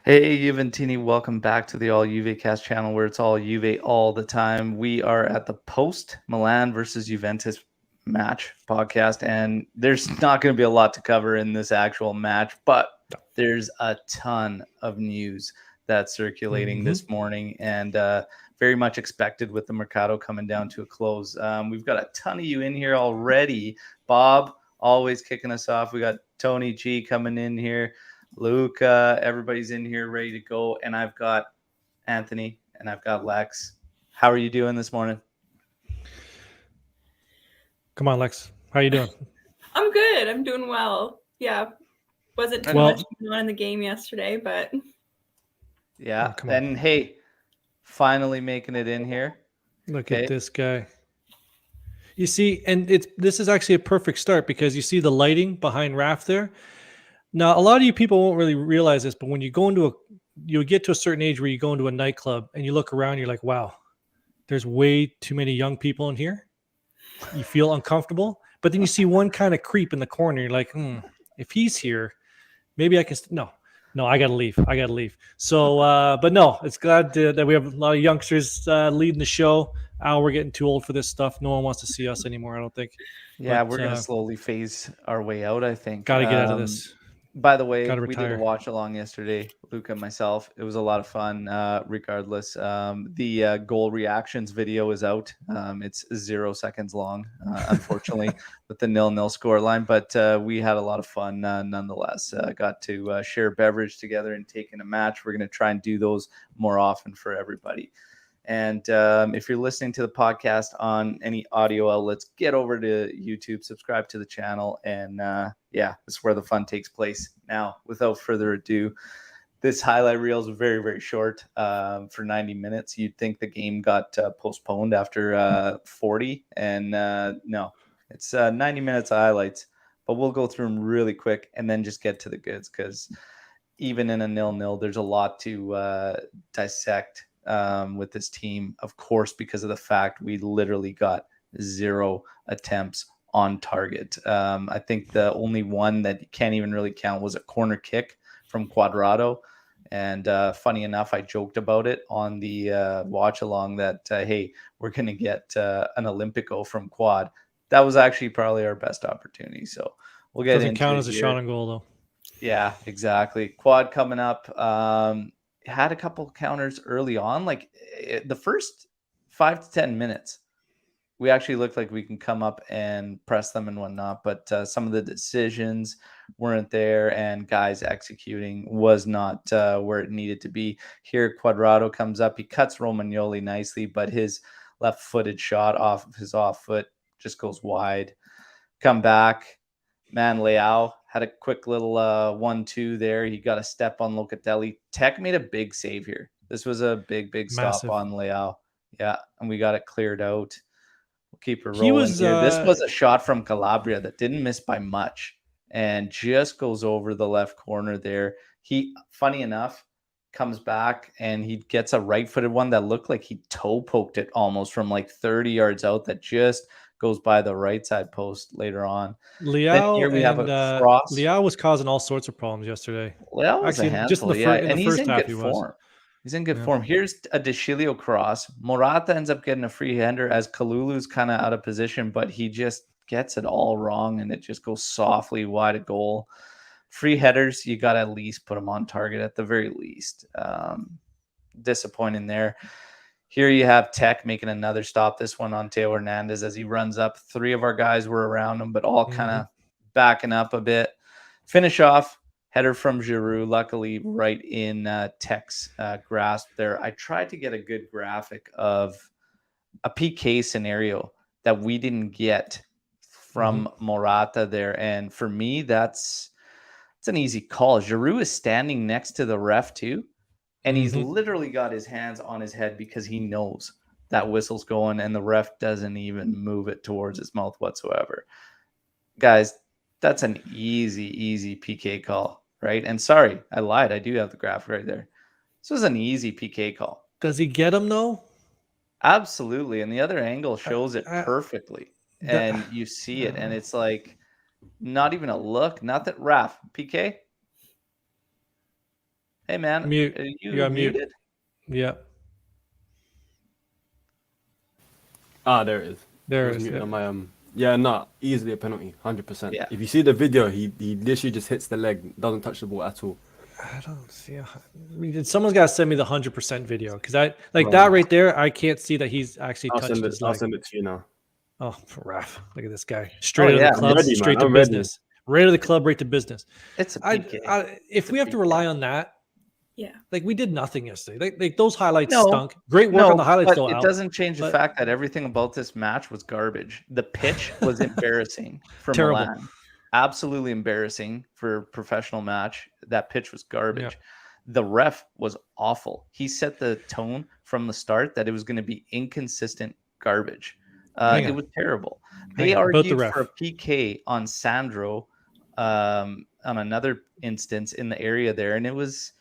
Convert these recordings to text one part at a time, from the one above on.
Hey, Juventini, welcome back to the All Juve Cast channel where it's all Juve all the time. We are at the post Milan versus Juventus match podcast, and there's not going to be a lot to cover in this actual match, but there's a ton of news that's circulating hmm this morning and very much expected with the Mercado coming down to a close. We've got a ton of you in here already. Bob, always kicking us off. We got Tony G coming in here. Luca, everybody's in here ready to go. And I've got Anthony and I've got Lex. How are you doing this morning? Come on, Lex. How you doing? I'm good. I'm doing well. Yeah. Wasn't too much going on in the game yesterday, but yeah. Come on. And hey, finally making it in here. Look at this guy. You see, and this is actually a perfect start because you see the lighting behind Raph there. Now, a lot of you people won't really realize this, but when you get to a certain age where you go into a nightclub and you look around, you're like, wow, there's way too many young people in here. You feel uncomfortable, but then you see one kind of creep in the corner. You're like, if he's here, maybe I can. No, I gotta leave. So, but no, it's glad that we have a lot of youngsters leading the show. We're getting too old for this stuff. No one wants to see us anymore, I don't think. Yeah, we're gonna slowly phase our way out, I think. Gotta get out of this. By the way, Gotta we did a retire. watch along yesterday, Luca and myself. It was a lot of fun. Regardless, the goal reactions video is out. It's 0 seconds long, unfortunately, with the 0-0 score line. But we had a lot of fun nonetheless. Got to share beverage together and take in a match. We're going to try and do those more often for everybody. And if you're listening to the podcast on any audio outlets, get over to YouTube, subscribe to the channel, and yeah, this is where the fun takes place. Now, without further ado, this highlight reel is very, very short for 90 minutes. You'd think the game got postponed after 40, and no, it's 90 minutes of highlights, but we'll go through them really quick and then just get to the goods because even in a 0-0, there's a lot to dissect with this team, of course, because of the fact we literally got 0 attempts on target. I think the only one that you can't even really count was a corner kick from Cuadrado. And funny enough, I joked about it on the watch along that, hey, we're going to get an Olympico from Quad. That was actually probably our best opportunity. So we'll get Doesn't into count it as a here. shot on goal, though. Yeah, exactly. Quad coming up. Had a couple counters early on. Like the first 5 to 10 minutes, we actually looked like we can come up and press them and whatnot. But some of the decisions weren't there, and guys executing was not where it needed to be. Here, Cuadrado comes up. He cuts Romagnoli nicely, but his left-footed shot off of his off foot just goes wide. Come back. Man, Leao had a quick little 1-2 there. He got a step on Locatelli. Tech made a big save here. This was a big stop on Leao. Yeah, and we got it cleared out. We'll keep it rolling here. This was a shot from Calabria that didn't miss by much and just goes over the left corner there. He, funny enough, comes back and he gets a right-footed one that looked like he toe poked it almost from like 30 yards out that just goes by the right side post later on. Leao was causing all sorts of problems yesterday. Leao was a handful, just in the first half, he was. He's in good form. Here's a De Chilio cross. Morata ends up getting a free hander as Kalulu's kind of out of position, but he just gets it all wrong and it just goes softly wide of goal. Free headers, you got to at least put them on target at the very least. Disappointing there. Here you have Tech making another stop, this one on Teo Hernandez as he runs up. 3 of our guys were around him, but all kind of backing up a bit. Finish off, header from Giroud, luckily right in Tech's grasp there. I tried to get a good graphic of a PK scenario that we didn't get from Morata there. And for me, that's an easy call. Giroud is standing next to the ref too. And he's literally got his hands on his head because he knows that whistle's going and the ref doesn't even move it towards his mouth whatsoever. Guys, that's an easy PK call, right? And sorry, I lied. I do have the graph right there. This was an easy PK call. Does he get him though? Absolutely. And the other angle shows it perfectly. And you see it. And it's like not even a look. Not that Raf, PK. Hey man, Mute. are you You're on mute. muted? Yeah. There it is. There I it was is. muted Yeah. on my Yeah, no, easily a penalty, 100%. Yeah. If you see the video, he literally just hits the leg, doesn't touch the ball at all. I don't see. Someone's got to send me the 100% video because I like Oh. that right there. I can't see that he's actually I'll touched send it. his I'll leg. send it to you now. Oh, Raf, look at this guy. Straight out of yeah, the club, I'm ready, straight man. to I'm ready. business. Right out of the club, right to business. It's a PK. If we have to rely on that, Yeah. like we did nothing yesterday. Like those highlights No, stunk. Great work on the highlights, but though, it Al. doesn't change the But- fact that everything about this match was garbage. The pitch was embarrassing for Terrible. Milan. Absolutely embarrassing for a professional match. That pitch was garbage. Yeah. The ref was awful. He set the tone from the start that it was going to be inconsistent garbage. Hang It on. was terrible. Hang They on. About the argued ref. for a PK on Sandro on another instance in the area there, and it was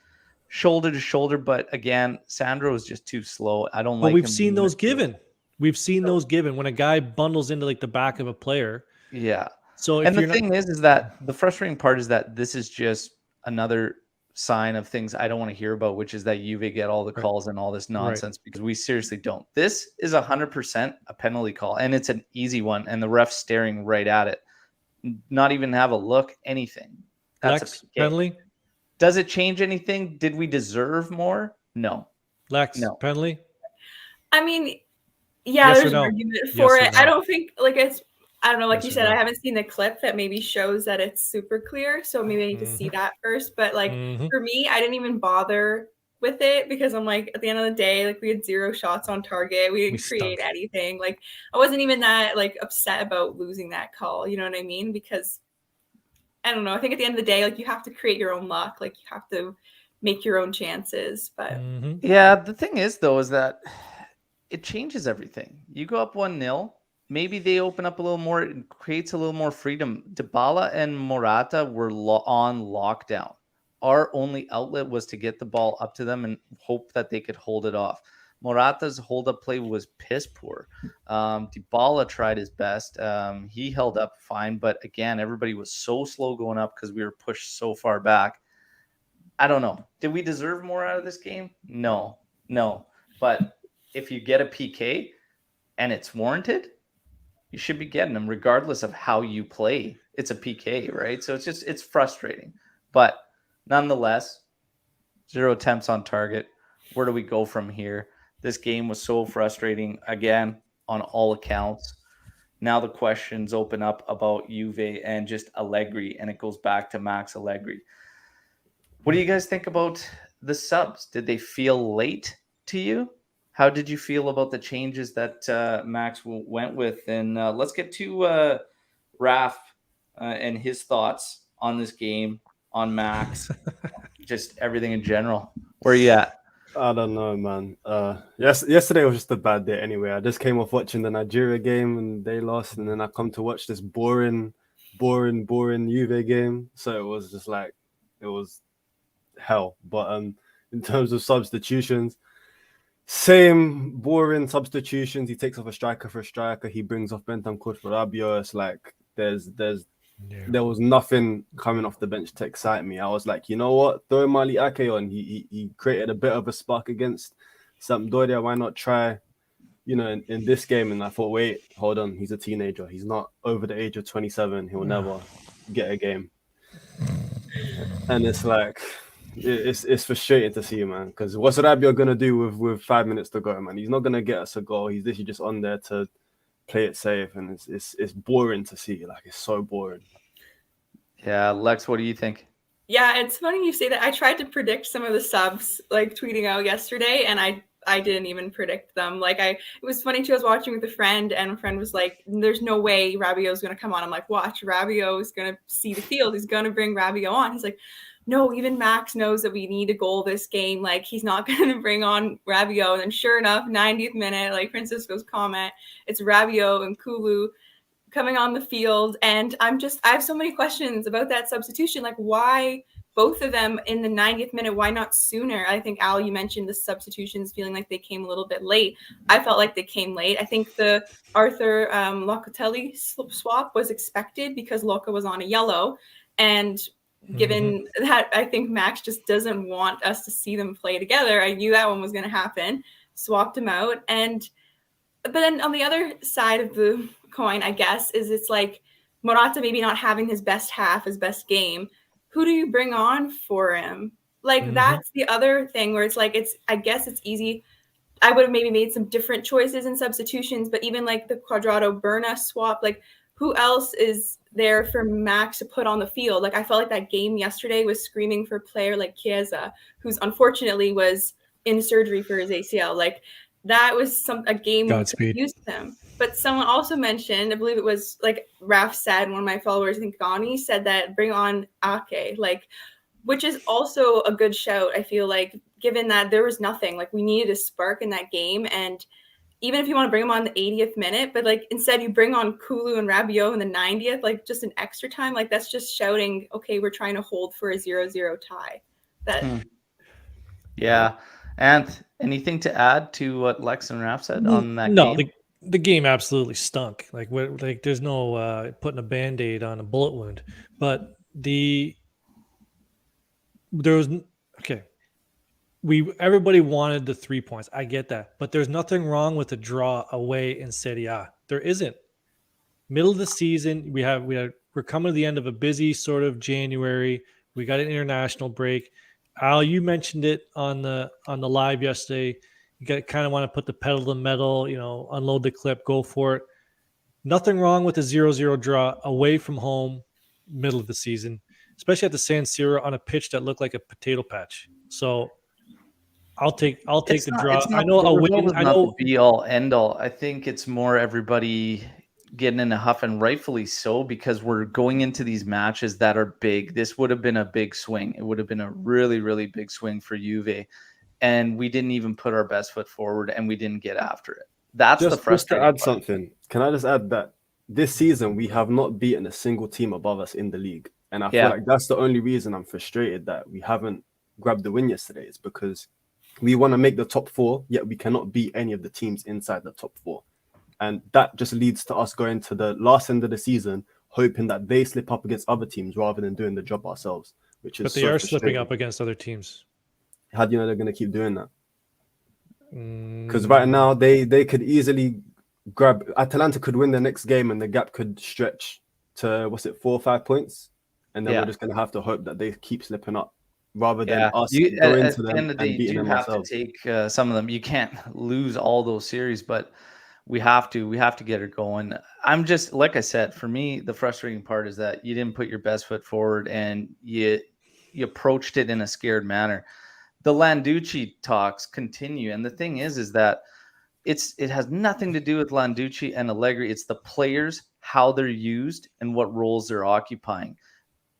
shoulder to shoulder. But again, Sandro is just too slow. I don't But like we've him seen moving those the field. given. We've seen those given when a guy bundles into like the back of a player. Yeah. So if And the you're not, thing is that the frustrating part is that this is just another sign of things I don't want to hear about, which is that Juve get all the calls and all this nonsense because we seriously don't. This is 100% a penalty call, and it's an easy one, and the ref's staring right at it. Not even have a look, anything. That's Lex a PK. penalty. Does it change anything? Did we deserve more? No. Lex No. penalty. I mean, yeah, Yes or there's no? an argument for Yes or it. I no? don't think like it's. I don't know. Like Yes you or said, no? I haven't seen the clip that maybe shows that it's super clear. So maybe I need to see that first. But like for me, I didn't even bother with it because I'm like, at the end of the day, like we had 0 shots on target. We didn't create stunk. anything. Like I wasn't even that like upset about losing that call. You know what I mean? Because I don't know. I think at the end of the day, like you have to create your own luck. Like you have to make your own chances. But Yeah, the thing is though, is that it changes everything. You go up 1-0, maybe they open up a little more, it creates a little more freedom. Dybala and Morata were on lockdown. Our only outlet was to get the ball up to them and hope that they could hold it off. Morata's hold-up play was piss poor. Dybala tried his best. He held up fine, but again, everybody was so slow going up because we were pushed so far back. I don't know. Did we deserve more out of this game? No. But if you get a PK and it's warranted, you should be getting them regardless of how you play. It's a PK, right? So it's frustrating. But nonetheless, 0 attempts on target. Where do we go from here? This game was so frustrating, again, on all accounts. Now the questions open up about Juve and just Allegri, and it goes back to Max Allegri. What do you guys think about the subs? Did they feel late to you? How did you feel about the changes that Max went with? And let's get to Raf and his thoughts on this game, on Max, just everything in general. Where are you at? I don't know, man. Yesterday was just a bad day anyway. I just came off watching the Nigeria game and they lost, and then I come to watch this boring Juve game. So it was just like, it was hell. But in terms of substitutions, same boring substitutions. He takes off a striker for a striker. He brings off Bentancur for Rabiot. It's like there was nothing coming off the bench to excite me. I was like, you know what? Throw Mali Ake on. He created a bit of a spark against Sampdoria. Why not try, in this game? And I thought, wait, hold on. He's a teenager. He's not over the age of 27. He'll never get a game. And it's like, it's frustrating to see, man. Because what's Rabiot gonna do with 5 minutes to go, man? He's not gonna get us a goal. He's literally just on there to play it safe, and it's boring to see. Like, it's so boring. Yeah, Lex, what do you think? Yeah, it's funny you say that. I tried to predict some of the subs, like tweeting out yesterday, and I didn't even predict them. Like it was funny too. I was watching with a friend, and a friend was like, "There's no way Rabiot's gonna come on." I'm like, "Watch, Rabiot is gonna see the field. He's gonna bring Rabiot on." He's like, "No, even Max knows that we need a goal this game. Like he's not gonna bring on Rabiot." And then sure enough, 90th minute, like Francisco's comment, it's Rabiot and Kulu coming on the field. And I have so many questions about that substitution. Like why both of them in the 90th minute? Why not sooner? I think, Al, you mentioned the substitutions feeling like they came a little bit late. I felt like they came late. I think the Arthur Locatelli swap was expected because Loca was on a yellow. And given that I think Max just doesn't want us to see them play together. I knew that one was going to happen. Swapped him out. But then on the other side of the coin, I guess, is it's like Morata maybe not having his best half, his best game. Who do you bring on for him? Like, that's the other thing where it's like, I guess it's easy. I would have maybe made some different choices and substitutions, but even like the Cuadrado Berna swap, like who else is there for Max to put on the field? Like, I felt like that game yesterday was screaming for a player like Chiesa, who's unfortunately was in surgery for his ACL. Like, that was a game that used him. But someone also mentioned, I believe it was like Raf said, one of my followers, I think Gani, said that bring on Ake, like, which is also a good shout. I feel like, given that there was nothing, like we needed a spark in that game. And even if you want to bring him on the 80th minute, but like instead you bring on Kulu and Rabiot in the 90th, like just an extra time, like that's just shouting, okay, we're trying to hold for a 0-0 tie. Yeah. And anything to add to what Lex and Raf said on that game? No, the game absolutely stunk. Like there's no putting a Band-Aid on a bullet wound. But everybody wanted the 3 points. I get that. But there's nothing wrong with a draw away in Serie A. There isn't. Middle of the season, we're coming to the end of a busy sort of January. We got an international break. Al, you mentioned it on the live yesterday. You kind of want to put the pedal to the metal, unload the clip, go for it. Nothing wrong with a 0-0 draw away from home, middle of the season, especially at the San Siro on a pitch that looked like a potato patch. So I'll take the draw. I know a win. I know the be all end all. I think it's more everybody getting in a huff, and rightfully so, because we're going into these matches that are big. This would have been a big swing. It would have been a really, really big swing for Juve. And we didn't even put our best foot forward, and we didn't get after it. That's the frustrating Just to add part. something, can I just add that this season we have not beaten a single team above us in the league. And I feel like that's the only reason I'm frustrated that we haven't grabbed the win yesterday, is because we want to make the top four, yet we cannot beat any of the teams inside the top four. And that just leads to us going to the last end of the season, hoping that they slip up against other teams rather than doing the job ourselves, which is But they are slipping up against other teams. How do you know they're going to keep doing that? Because right now they could easily grab. Atalanta could win the next game and the gap could stretch to 4 or 5 points, and then we're just going to have to hope that they keep slipping up rather than us go into them and beating them ourselves. You have to take some of them. You can't lose all those series, but we have to get it going. I'm just, like I said, for me, the frustrating part is that you didn't put your best foot forward and you approached it in a scared manner. The Landucci talks continue, and the thing is that it has nothing to do with Landucci and Allegri. It's the players, how they're used, and what roles they're occupying.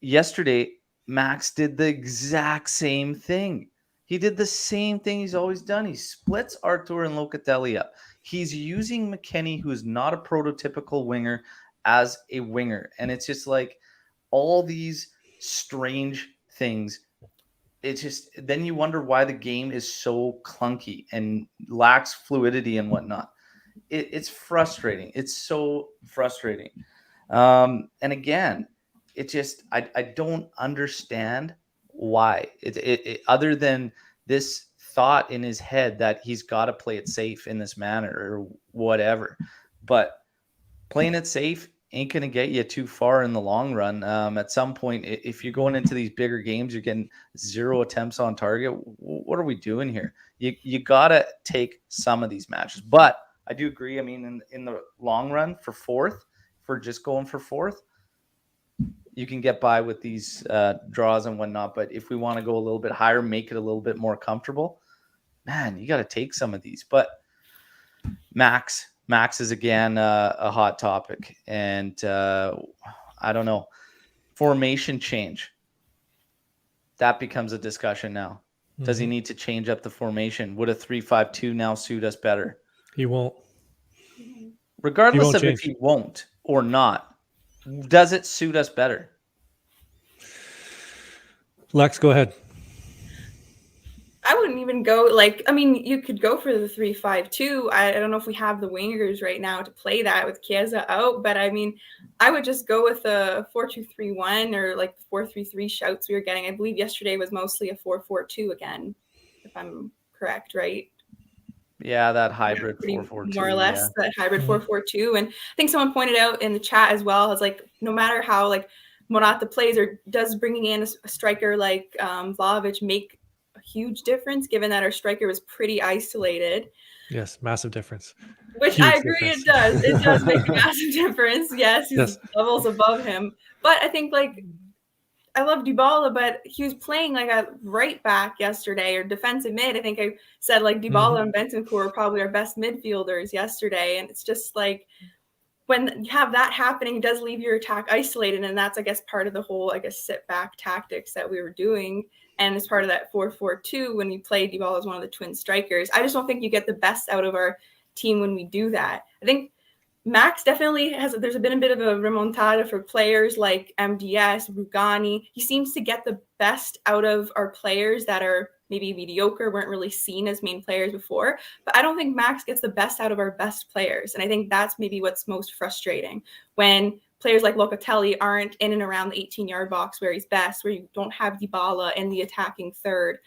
Yesterday, Max did the exact same thing. He did the same thing he's always done. He splits Artur and Locatelli up. He's using McKennie, who is not a prototypical winger, as a winger. And it's just like all these strange things. It's just, then you wonder why the game is so clunky and lacks fluidity and whatnot. It's frustrating. It's so frustrating. And again, it just, I don't understand why. Other than this thought in his head that he's got to play it safe in this manner or whatever. But playing it safe ain't going to get you too far in the long run. At some point, if you're going into these bigger games, you're getting 0 attempts on target. What are we doing here? You got to take some of these matches. But I do agree. I mean, in the long run, for fourth, for just going for fourth, you can get by with these draws and whatnot. But if we want to go a little bit higher, make it a little bit more comfortable, man, you got to take some of these. But Max is again a hot topic, and I don't know, formation change. That becomes a discussion now. Mm-hmm. Does he need to change up the formation? Would a 3-5-2 now suit us better? He won't. Regardless of if he won't or not, does it suit us better? Lex, go ahead. I wouldn't even go like, I mean, you could go for the 3-5-2. I don't know if we have the wingers right now to play that with Chiesa out, but I mean, I would just go with a 4-2-3-1 or like the 4-3-3 shouts we were getting. I believe yesterday was mostly a 4-4-2 again, if I'm correct, right? Yeah, that hybrid Pretty 4-4-2. more or less Yeah. that hybrid Mhm. 4-4-2. And I think someone pointed out in the chat as well, is like, no matter how like Morata plays or does bringing in a striker like Vlahovic make a huge difference, given that our striker was pretty isolated. Yes, massive difference. Which Huge I agree difference. it does. It does make a massive difference. Yes, he's Yes. levels above him. But I think like I love Dybala, but he was playing like a right back yesterday or defensive mid. I think I said like Dybala and Bentancur were probably our best midfielders yesterday. And it's just like when you have that happening, it does leave your attack isolated. And that's, I guess, part of the whole, I guess, sit back tactics that we were doing. And as part of that 4-4-2, when you play Dybala as one of the twin strikers, I just don't think you get the best out of our team when we do that. I think Max definitely there's been a bit of a remontada for players like MDS, Rugani. He seems to get the best out of our players that are maybe mediocre, weren't really seen as main players before. But I don't think Max gets the best out of our best players. And I think that's maybe what's most frustrating when players like Locatelli aren't in and around the 18-yard box where he's best, where you don't have Dybala in the attacking third.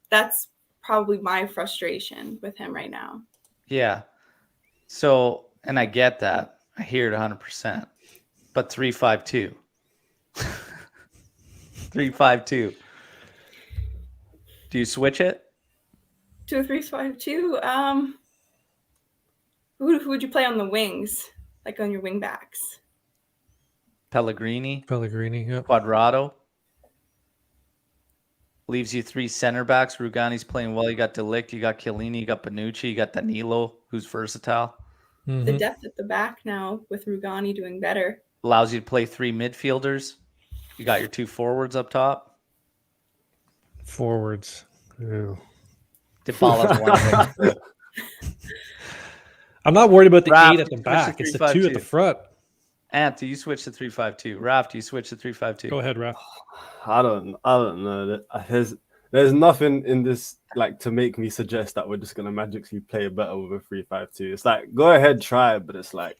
That's probably my frustration with him right now. Yeah. So, and I get that. I hear it 100%. But 3-5-2. 3-5-2. Do you switch it? 2-3-5-2. Who would you play on the wings, like on your wing backs? Pellegrini, Yep. Quadrado. Leaves you 3 center backs. Rugani's playing well. You got De Ligt, you got Chiellini, you got Bonucci, you got Danilo, who's versatile. The depth at the back now with Rugani doing better. Allows you to play 3 midfielders. You got your 2 forwards up top. Forwards. Ew. Dybala's one of them. I'm not worried about the Raph, 8 at the switch to back. It's the 2 at 3-5-2. the front. Ant, do you switch to 3-5-2? Raph, do you switch to 3-5-2? Go ahead, Raph. I don't know. There's nothing in this like to make me suggest that we're just gonna magically play better with a 3-5-2. It's like go ahead, try it, but it's like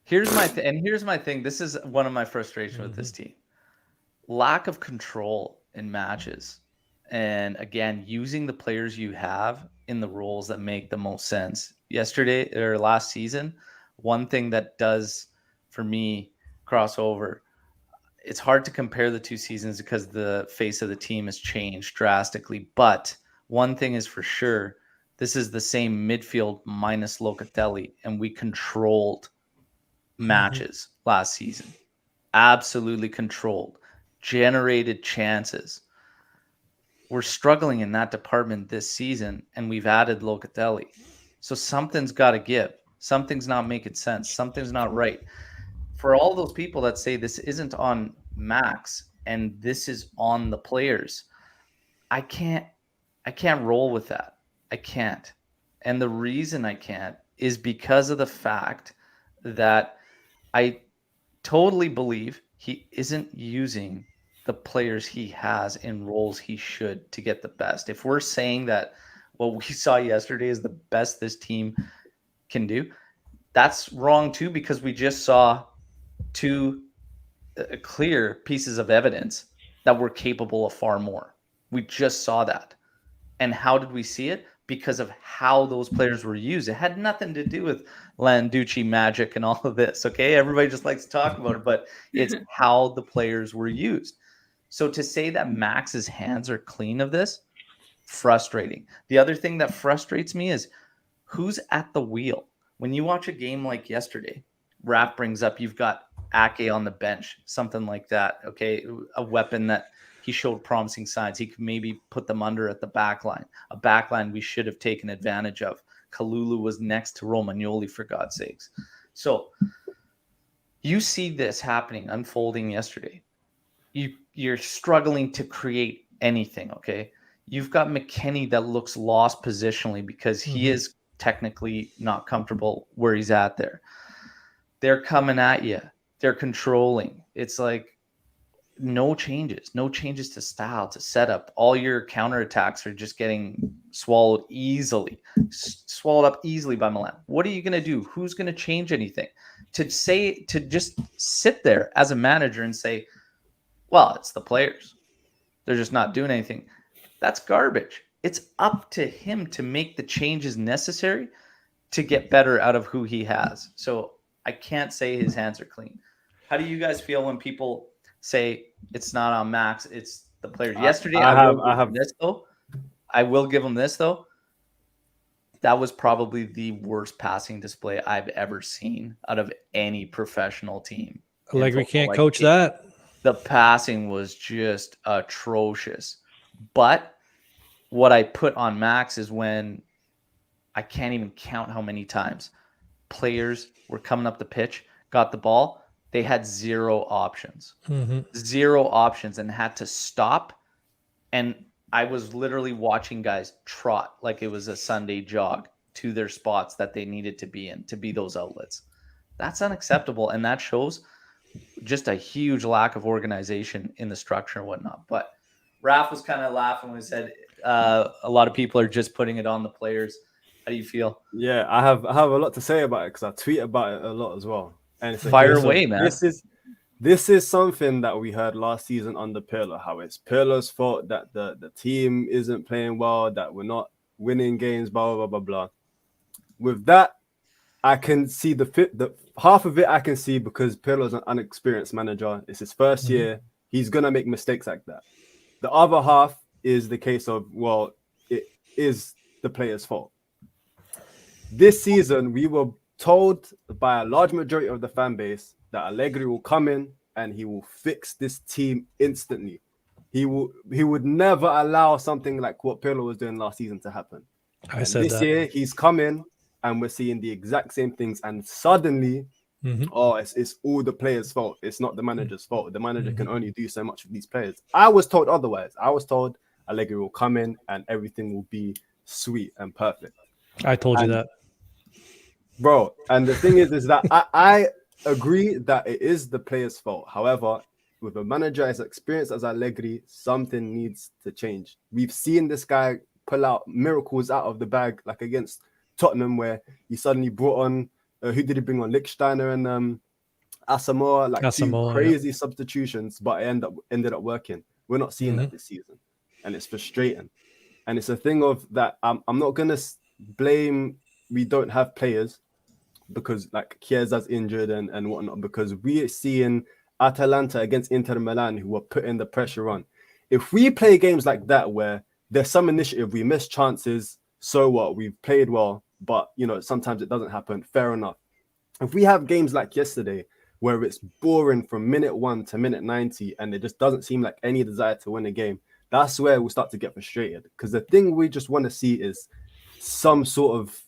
Here's my thing. This is one of my frustrations with this team. Lack of control in matches. And again, using the players you have in the roles that make the most sense. Yesterday or last season, one thing that does for me cross over, it's hard to compare the 2 seasons because the face of the team has changed drastically. But one thing is for sure, this is the same midfield minus Locatelli, and we controlled matches last season. Absolutely controlled. Generated chances. We're struggling in that department this season, and we've added Locatelli. So something's got to give. Something's not making sense. Something's not right. For all those people that say this isn't on Max and this is on the players, I can't roll with that. I can't. And the reason I can't is because of the fact that I totally believe he isn't using the players he has in roles he should to get the best. If we're saying that what we saw yesterday is the best this team can do, that's wrong too, because we just saw 2 clear pieces of evidence that we're capable of far more. We just saw that. And how did we see it? Because of how those players were used. It had nothing to do with Landucci magic and all of this, okay? Everybody just likes to talk about it, but it's how the players were used. So to say that Max's hands are clean of this, frustrating. The other thing that frustrates me is who's at the wheel. When you watch a game like yesterday, Raph brings up you've got Ake on the bench, something like that, okay? A weapon that he showed promising signs. He could maybe put them under at the back line, a back line we should have taken advantage of. Kalulu was next to Romagnoli, for God's sakes. So you see this happening, unfolding yesterday. You're struggling to create anything, okay? You've got McKennie that looks lost positionally because he is technically not comfortable where he's at there. They're coming at you. They're controlling. It's like, no changes to style, to setup. All your counterattacks are just getting swallowed up easily by Milan. What are you going to do? Who's going to change anything? To just sit there as a manager and say, well, it's the players. They're just not doing anything. That's garbage. It's up to him to make the changes necessary to get better out of who he has. So I can't say his hands are clean. How do you guys feel when people say it's not on Max, it's the players? Yesterday, I will give him this though. That was probably the worst passing display I've ever seen out of any professional team. Allegri can't coach that. The passing was just atrocious. But what I put on Max is when I can't even count how many times players were coming up the pitch, got the ball, they had zero options. Zero options, and had to stop. And I was literally watching guys trot like it was a Sunday jog to their spots that they needed to be in, to be those outlets. That's unacceptable. And that shows just a huge lack of organization in the structure and whatnot. But Raph was kind of laughing when he said a lot of people are just putting it on the players. How do you feel? Yeah, I have a lot to say about it because I tweet about it a lot as well. And it's fire away, man. This is something that we heard last season under Pirlo, how it's Pirlo's fault that the team isn't playing well, that we're not winning games, blah, blah, blah, blah. With that, I can see the half of it I can see because Pirlo's an unexperienced manager. It's his first year. He's going to make mistakes like that. The other half is the case of, well, it is the player's fault. This season, we were told by a large majority of the fan base that Allegri will come in and he will fix this team instantly. He would never allow something like what Pirlo was doing last season to happen. This year, he's come in and we're seeing the exact same things. And suddenly, it's all the players' fault. It's not the manager's fault. The manager can only do so much with these players. I was told otherwise. I was told Allegri will come in and everything will be sweet and perfect. I told you that. Bro, and the thing is that I agree that it is the player's fault. However, with a manager as experienced as Allegri, something needs to change. We've seen this guy pull out miracles out of the bag, like against Tottenham, where he suddenly brought on, who did he bring on? Lichtsteiner and Asamoah, like two crazy substitutions, but it ended up working. We're not seeing that this season, and it's frustrating. And it's a thing of that I'm not going to blame we don't have players, because like Chiesa's injured and whatnot, because we're seeing Atalanta against Inter Milan who are putting the pressure on. If we play games like that where there's some initiative, we miss chances, so what? We've played well, but sometimes it doesn't happen. Fair enough. If we have games like yesterday where it's boring from minute 1 to minute 90 and it just doesn't seem like any desire to win a game, that's where we'll start to get frustrated. Because the thing we just want to see is some sort of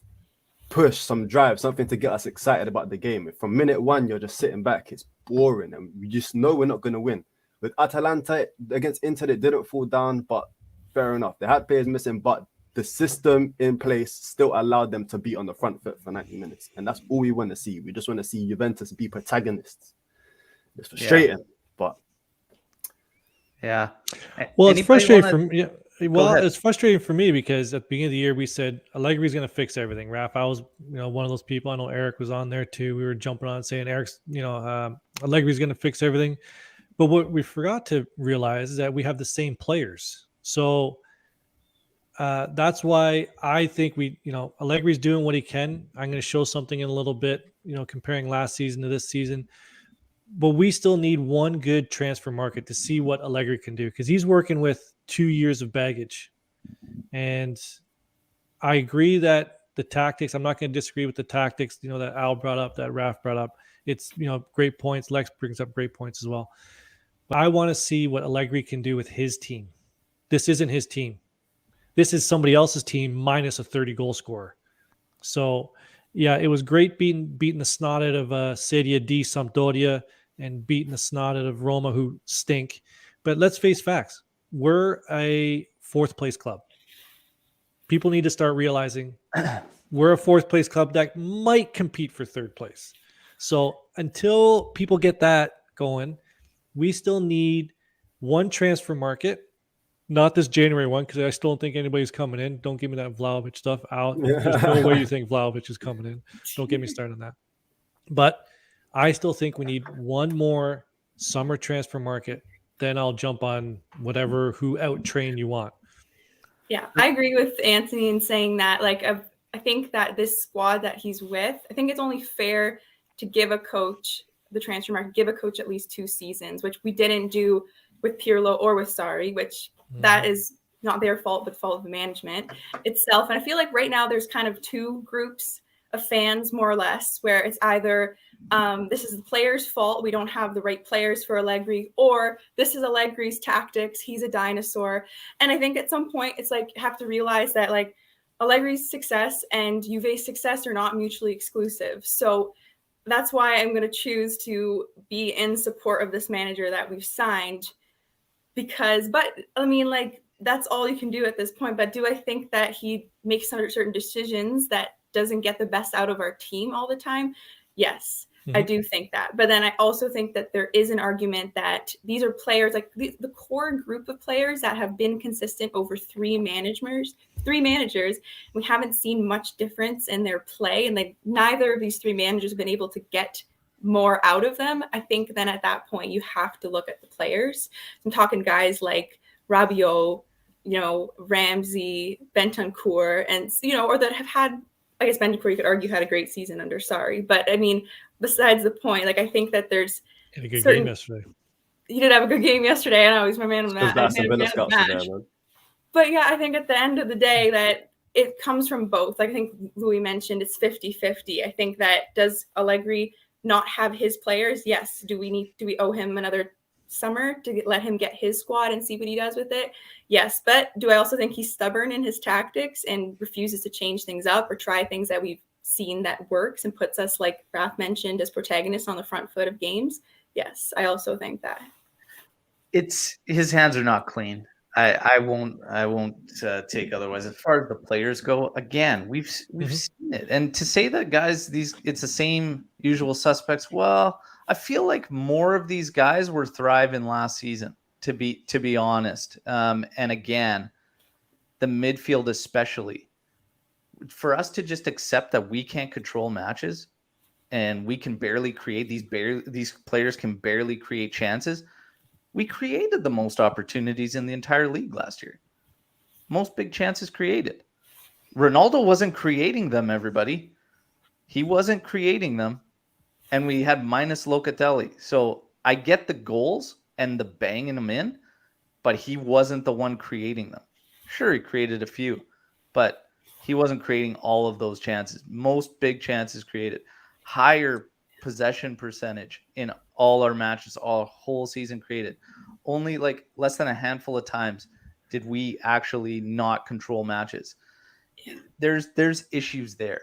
push, some drive, something to get us excited about the game. If from minute 1 you're just sitting back, it's boring and we just know we're not going to win. With Atalanta against Inter, it didn't fall down, but fair enough. They had players missing, but the system in place still allowed them to be on the front foot for 90 minutes. And that's all we want to see. We just want to see Juventus be protagonists. It's frustrating, but yeah. Well, it's frustrating for me. Well, it's frustrating for me because at the beginning of the year we said Allegri's going to fix everything. Raph, I was, one of those people. I know Eric was on there too. We were jumping on saying Eric's, Allegri's going to fix everything. But what we forgot to realize is that we have the same players. So that's why I think Allegri's doing what he can. I'm going to show something in a little bit, comparing last season to this season. But we still need one good transfer market to see what Allegri can do, because he's working with 2 years of baggage. And I agree that the tactics, I'm not going to disagree with the tactics, that Al brought up, that Raph brought up. It's, great points. Lex brings up great points as well. But I want to see what Allegri can do with his team. This isn't his team. This is somebody else's team minus a 30-goal scorer. So, yeah, it was great beating the snot out of Serie D Sampdoria and beating the snot out of Roma, who stink. But let's face facts. We're a fourth-place club. People need to start realizing we're a fourth-place club that might compete for third place. So until people get that going, we still need one transfer market, not this January one, because I still don't think anybody's coming in. Don't give me that Vlahovic stuff out. There's no way you think Vlahovic is coming in. Don't get me started on that. But I still think we need one more summer transfer market. Then I'll jump on whatever who out train you want. Yeah, I agree with Anthony in saying that. Like, I think that this squad that he's with, I think it's only fair to give a coach the transfer market, give a coach at least 2 seasons, which we didn't do with Pirlo or with Sarri, which that is not their fault, but fault of the management itself. And I feel like right now there's kind of 2 groups of fans, more or less, where it's either this is the players' fault, we don't have the right players for Allegri, or this is Allegri's tactics, he's a dinosaur. And I think at some point it's like you have to realize that like Allegri's success and Juve's success are not mutually exclusive. So that's why I'm going to choose to be in support of this manager that we've signed. But I mean, like, that's all you can do at this point. But do I think that he makes certain decisions that doesn't get the best out of our team all the time? Yes, I do think that. But then I also think that there is an argument that these are players, like the core group of players that have been consistent over 3 managers. We haven't seen much difference in their play, and neither of these 3 managers have been able to get more out of them. I think then at that point you have to look at the players. I'm talking guys like Rabiot, Ramsey, Bentancur, and or that have had, I guess Bentancur, you could argue, had a great season under Sarri. But I mean, besides the point, like, I think that there's had a good game yesterday. He did have a good game yesterday. I know he's my man of the match. But yeah, I think at the end of the day that it comes from both. Like, I think Louis mentioned it's 50-50. I think that does Allegri not have his players? Yes. Do we owe him another summer to let him get his squad and see what he does with it? Yes. But do I also think he's stubborn in his tactics and refuses to change things up or try things that we've seen that works and puts us, like Raph mentioned, as protagonists on the front foot of games? Yes, I also think that. It's his hands are not clean. I won't take otherwise. As far as the players go, again, we've seen it. And to say that, guys, it's the same usual suspects. Well, I feel like more of these guys were thriving last season, to be honest. And again, the midfield especially, for us to just accept that we can't control matches and we can barely create these players can barely create chances. We created the most opportunities in the entire league last year. Most big chances created. Ronaldo wasn't creating them, everybody. He wasn't creating them. And we had minus Locatelli. So I get the goals and the banging them in, but he wasn't the one creating them. Sure, he created a few, but he wasn't creating all of those chances. Most big chances created. Higher possession percentage in all our matches, all whole season created. Only like less than a handful of times did we actually not control matches. There's issues there.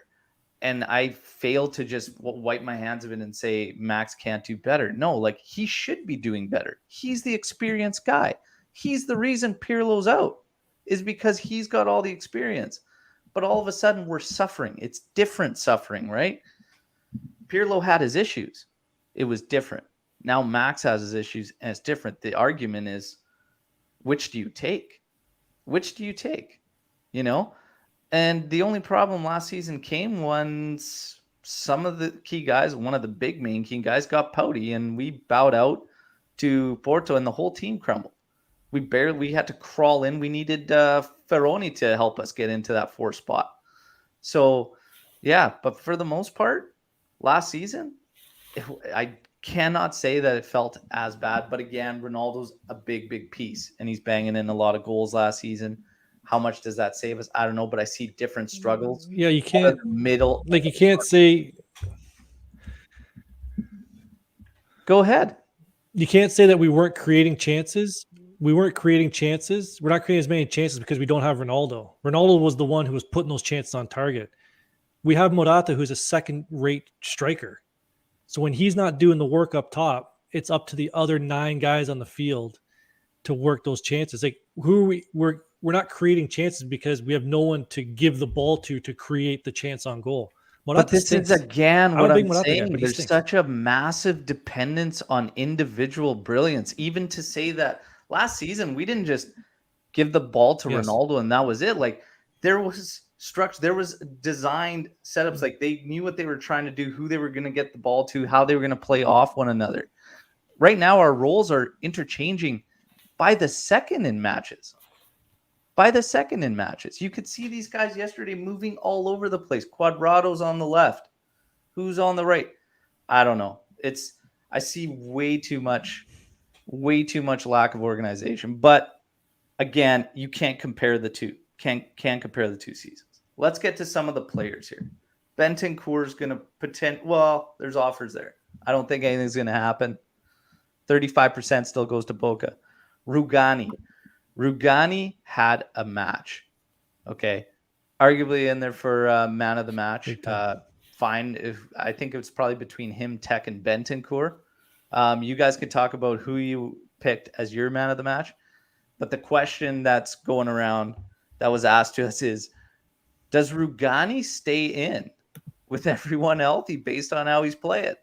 And I fail to just wipe my hands of it and say Max can't do better. No, like, he should be doing better. He's the experienced guy. He's the reason Pirlo's out, is because he's got all the experience. But all of a sudden we're suffering. It's different suffering, right? Pirlo had his issues. It was different. Now Max has his issues and it's different. The argument is, which do you take? Which do you take? And the only problem last season came once some of the key guys, one of the big main key guys, got pouty and we bowed out to Porto and the whole team crumbled. We had to crawl in. We needed Ferroni to help us get into that 4th spot. So, yeah, but for the most part, last season, I cannot say that it felt as bad. But again, Ronaldo's a big, big piece, and he's banging in a lot of goals last season. How much does that save us? I don't know, but I see different struggles. Yeah, you can't middle. Like, you can't say. Go ahead. You can't say that we weren't creating chances. We weren't creating chances. We're not creating as many chances because we don't have Ronaldo. Ronaldo was the one who was putting those chances on target. We have Morata, who's a second-rate striker. So when he's not doing the work up top, it's up to the other 9 guys on the field to work those chances. Like, we're not creating chances because we have no one to give the ball to create the chance on goal. But this is again what I'm saying. There's such a massive dependence on individual brilliance. Even to say that Last season, we didn't just give the ball to Yes. Ronaldo and that was it. Like there was structure, there was designed setups. Like they knew what they were trying to do, who they were going to get the ball to, how they were going to play off one another. Right now, our roles are interchanging by the second in matches. By the second in matches. You could see these guys yesterday moving all over the place. Quadrado's on the left. Who's on the right? I don't know. I see way too much lack of organization. But again, you can't compare the two. Can't compare the two seasons. Let's get to some of the players here. Bentancur's going to pretend. Well, there's offers there. I don't think anything's going to happen. 35% still goes to Boca. Rugani had a match. Okay. Arguably in there for man of the match. Fine. I think it was probably between him, Tech, and Bentancur. You guys could talk about who you picked as your man of the match. But the question that's going around that was asked to us is, does Rugani stay in with everyone healthy based on how he's playing?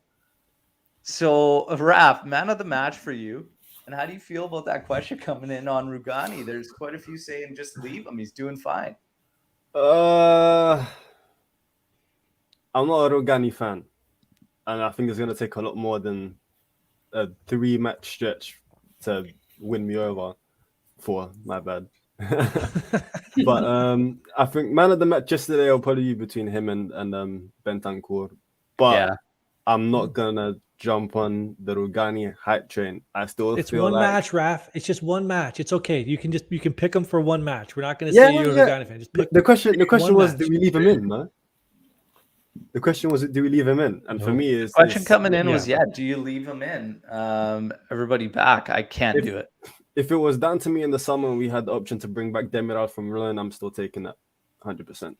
So, Raph, man of the match for you. And how do you feel about that question coming in on Rugani? There's quite a few saying just leave him. He's doing fine. I'm not a Rugani fan. And I think it's going to take a lot more than a 3-match stretch to win me over. 4, my bad. But I think man of the match yesterday will probably be between him and Bentancur. But Yeah. I'm not going to jump on the Rugani hype train. I still It's feel one like... match, Raf. It's just one match. It's okay. You can pick him for one match. We're not going to say you're a Rugani fan. Just pick the question was, match. do we leave him in, man? The question was, do we leave him in? And for me, it's... Question coming in was, do you leave him in? Everybody back. I can't do it. If it was down to me in the summer and we had the option to bring back Demiral from Milan, I'm still taking that 100%.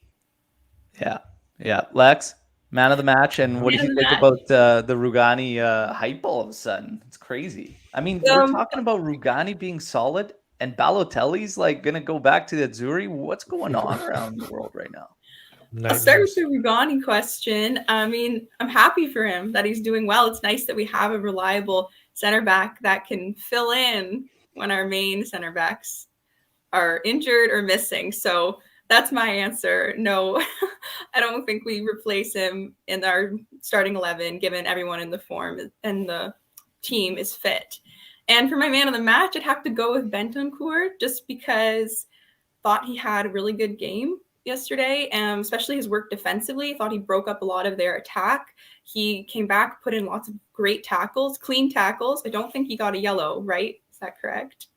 Yeah. Lex, man of the match. And what do you think about the Rugani hype all of a sudden? It's crazy. I mean, we're talking about Rugani being solid and Balotelli's like going to go back to the Azzurri. What's going on around the world right now? I'll start with the Rugani question. I mean, I'm happy for him that he's doing well. It's nice that we have a reliable center back that can fill in when our main center backs are injured or missing. So that's my answer. No, I don't think we replace him in our starting 11, given everyone in the form and the team is fit. And for my man of the match, I'd have to go with Bentancur just because I thought he had a really good game yesterday, especially his work defensively. I thought he broke up a lot of their attack. He came back, put in lots of great tackles, clean tackles. I don't think he got a yellow, right? Is that correct?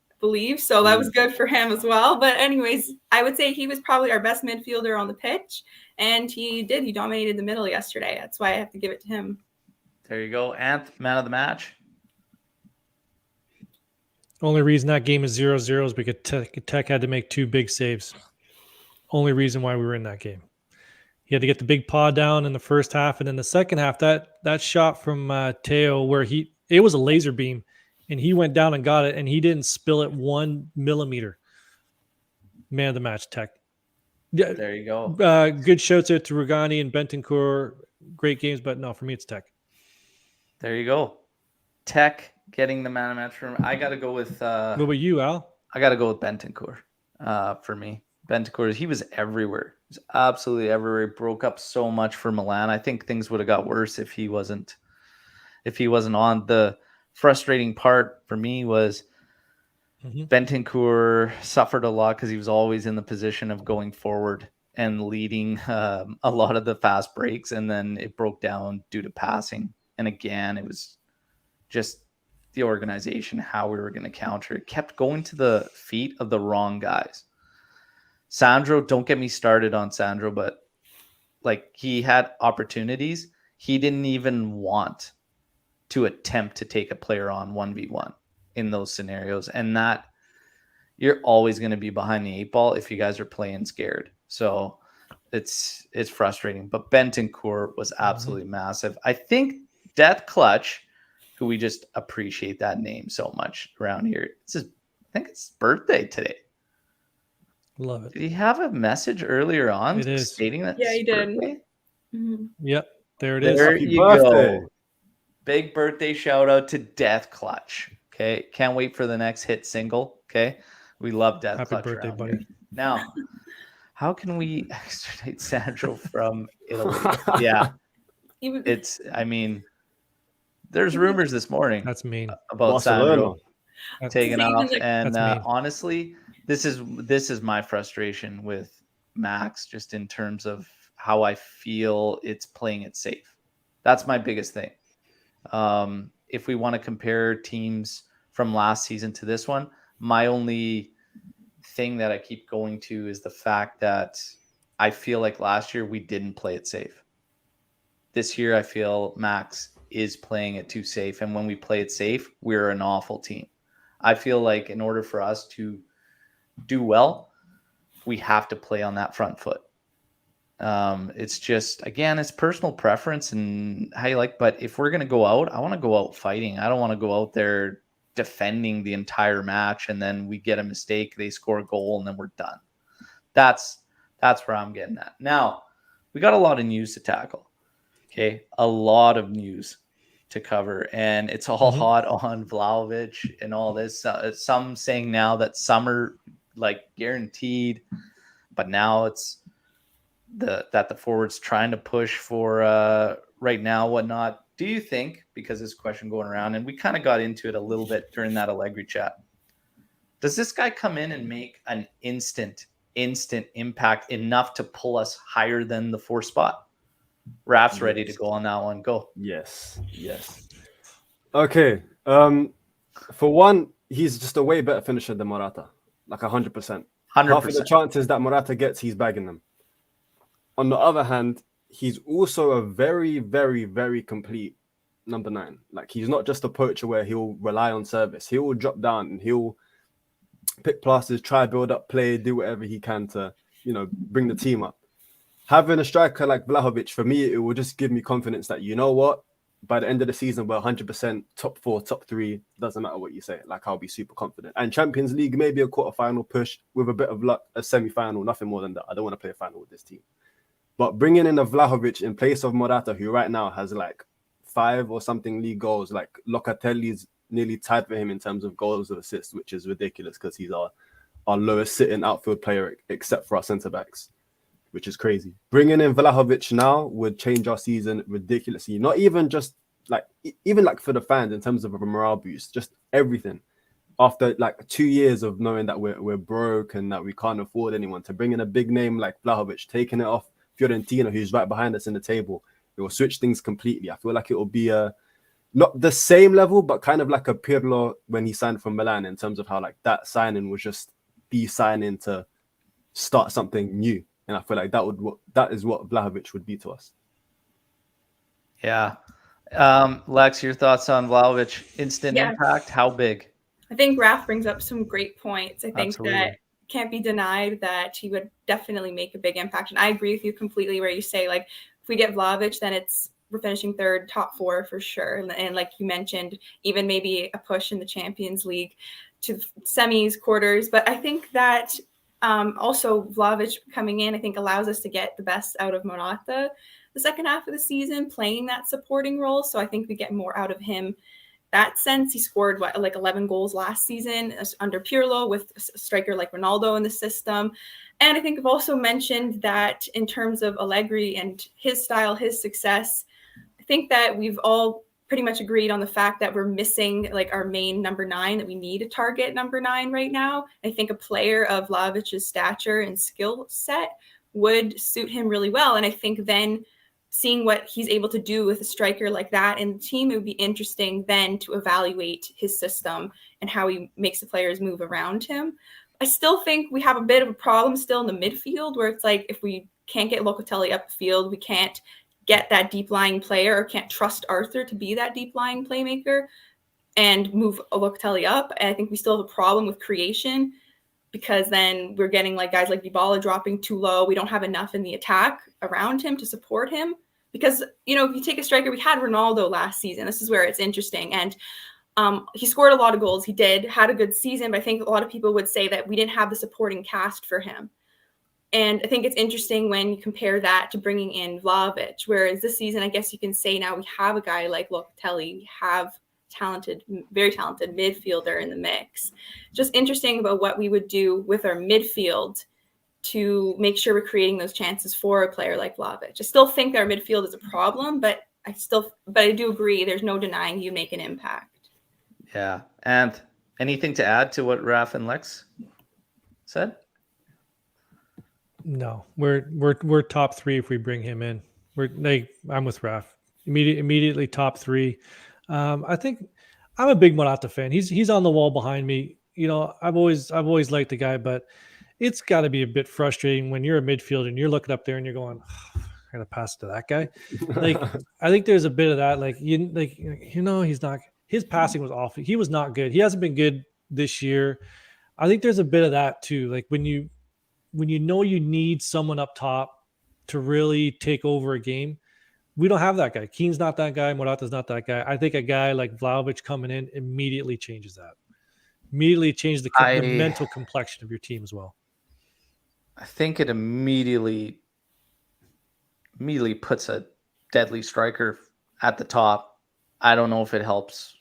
I believe. So that was good for him as well. But anyways, I would say he was probably our best midfielder on the pitch. And he dominated the middle yesterday. That's why I have to give it to him. There you go. Anth, man of the match. Only reason that game is 0-0 is because Tech had to make 2 big saves. Only reason why we were in that game. He had to get the big paw down in the first half, and then the second half, that shot from Teo where it was a laser beam, and he went down and got it, and he didn't spill it 1 millimeter. Man of the match, Tech. Yeah, there you go. Good shouts out to Rugani and Bentancur. Great games, but no, for me it's Tech. There you go. Tech getting the man of the match for him. I got to go with. What about you, Al? I got to go with Bentancur. For me, Bentancur, he was everywhere. He was absolutely everywhere. He broke up so much for Milan. I think things would have got worse if he wasn't on. The frustrating part for me was Bentancur suffered a lot because he was always in the position of going forward and leading a lot of the fast breaks, and then it broke down due to passing. And again, it was just the organization, how we were going to counter. It kept going to the feet of the wrong guys. Sandro, don't get me started on Sandro, but like he had opportunities. He didn't even want to attempt to take a player on 1v1 in those scenarios. And that you're always going to be behind the 8 ball if you guys are playing scared. So it's frustrating. But Bentancur was absolutely massive. I think Death Clutch, who we just appreciate that name so much around here. I think it's his birthday today. Love it. Did he have a message earlier on stating that? Yeah, he did. Mm-hmm. Yep, there it is. There you go. Big birthday shout out to Death Clutch. Okay. Can't wait for the next hit single. Okay. We love Death Happy Clutch birthday, around buddy. here. Now, how can we extradite Sandro from Italy? Yeah. Even I mean, there's rumors this morning That's mean. about Barcelona. Sandro That's, taking even off. like- And That's mean. honestly, this is my frustration with Max, just in terms of how I feel it's playing it safe. That's my biggest thing. If we want to compare teams from last season to this one, my only thing that I keep going to is the fact that I feel like last year we didn't play it safe. This year, I feel Max is playing it too safe. And when we play it safe, we're an awful team. I feel like in order for us to do well, we have to play on that front foot. It's just, again, it's personal preference and how you like. But if we're going to go out, I want to go out fighting. I don't want to go out there defending the entire match and then we get a mistake, they score a goal, and then we're done. That's where I'm getting at. Now, we got a lot of news to tackle. Okay, a lot of news to cover, and it's all hot on Vlahovic and all this. Some saying now that summer, like, guaranteed, but now it's that the forwards trying to push for right now, whatnot. Do you think, because this question going around, and we kind of got into it a little bit during that Allegri chat, does this guy come in and make an instant impact enough to pull us higher than the 4 spot? Raf's ready to go on that one. Go. Yes. Okay. For one, he's just a way better finisher than Morata. Like 100%. 100%. Half of the chances that Morata gets, he's bagging them. On the other hand, he's also a very, very, very complete number 9. Like, he's not just a poacher where he'll rely on service. He will drop down and he'll pick passes, try build up play, do whatever he can to, bring the team up. Having a striker like Vlahovic, for me, it will just give me confidence that, you know what, by the end of the season, we're 100% top 4, top 3. Doesn't matter what you say. Like, I'll be super confident. And Champions League, maybe a quarterfinal push with a bit of luck, a semi-final, nothing more than that. I don't want to play a final with this team. But bringing in a Vlahovic in place of Morata, who right now has like 5 or something league goals, like Locatelli's nearly tied for him in terms of goals or assists, which is ridiculous because he's our lowest sitting outfield player except for our centre-backs, which is crazy. Bringing in Vlahovic now would change our season ridiculously. Not even just like, even like for the fans in terms of a morale boost, just everything. After like 2 years of knowing that we're broke and that we can't afford anyone, to bring in a big name like Vlahovic, taking it off Fiorentina, who's right behind us in the table, it will switch things completely. I feel like it will be not the same level, but kind of like a Pirlo when he signed from Milan, in terms of how like that signing was just the signing to start something new. And I feel like that is what Vlahovic would be to us. Yeah. Lex, your thoughts on Vlahovic? Instant impact? How big? I think Raf brings up some great points. I think Absolutely. that can't be denied that he would definitely make a big impact. And I agree with you completely where you say, like, if we get Vlahovic, then we're finishing 3rd, top 4 for sure. And like you mentioned, even maybe a push in the Champions League to semis, quarters. But I think that also Vlahovic coming in, I think, allows us to get the best out of Morata the second half of the season, playing that supporting role. So I think we get more out of him. That sense, he scored like 11 goals last season under Pirlo with a striker like Ronaldo in the system. And I think I've also mentioned that in terms of Allegri and his style, his success, I think that we've all pretty much agreed on the fact that we're missing like our main number 9, that we need a target number 9 right now. I think a player of Vlahovic's stature and skill set would suit him really well. And I think then seeing what he's able to do with a striker like that in the team, it would be interesting then to evaluate his system and how he makes the players move around him. I still think we have a bit of a problem still in the midfield, where it's like, if we can't get Locatelli up the field, we can't get that deep lying player, or can't trust Arthur to be that deep lying playmaker and move Locatelli up. And I think we still have a problem with creation, because then we're getting like guys like Dybala dropping too low. We don't have enough in the attack around him to support him. Because, if you take a striker, we had Ronaldo last season. This is where it's interesting. And he scored a lot of goals. He had a good season, but I think a lot of people would say that we didn't have the supporting cast for him. And I think it's interesting when you compare that to bringing in Vlahovic, whereas this season, I guess you can say now we have a guy like Locatelli, we have very talented midfielder in the mix. Just interesting about what we would do with our midfield to make sure we're creating those chances for a player like Vlahovic. I still think our midfield is a problem, but I do agree there's no denying you make an impact. Yeah. And anything to add to what Raf and Lex said? No, we're top 3 if we bring him in. I'm with Raf. Immediately top 3. I think I'm a big Morata fan. He's on the wall behind me. You know, I've always liked the guy, but it's got to be a bit frustrating when you're a midfielder and you're looking up there and you're going, oh, I'm gonna pass to that guy. Like, I think there's a bit of that. He's not. His passing was awful. He was not good. He hasn't been good this year. I think there's a bit of that too. Like when you know you need someone up top to really take over a game. We don't have that guy. Keane's not that guy. Morata's not that guy. I think a guy like Vlahovic coming in immediately changes that. Immediately changes the mental complexion of your team as well. I think it immediately puts a deadly striker at the top. I don't know if it helps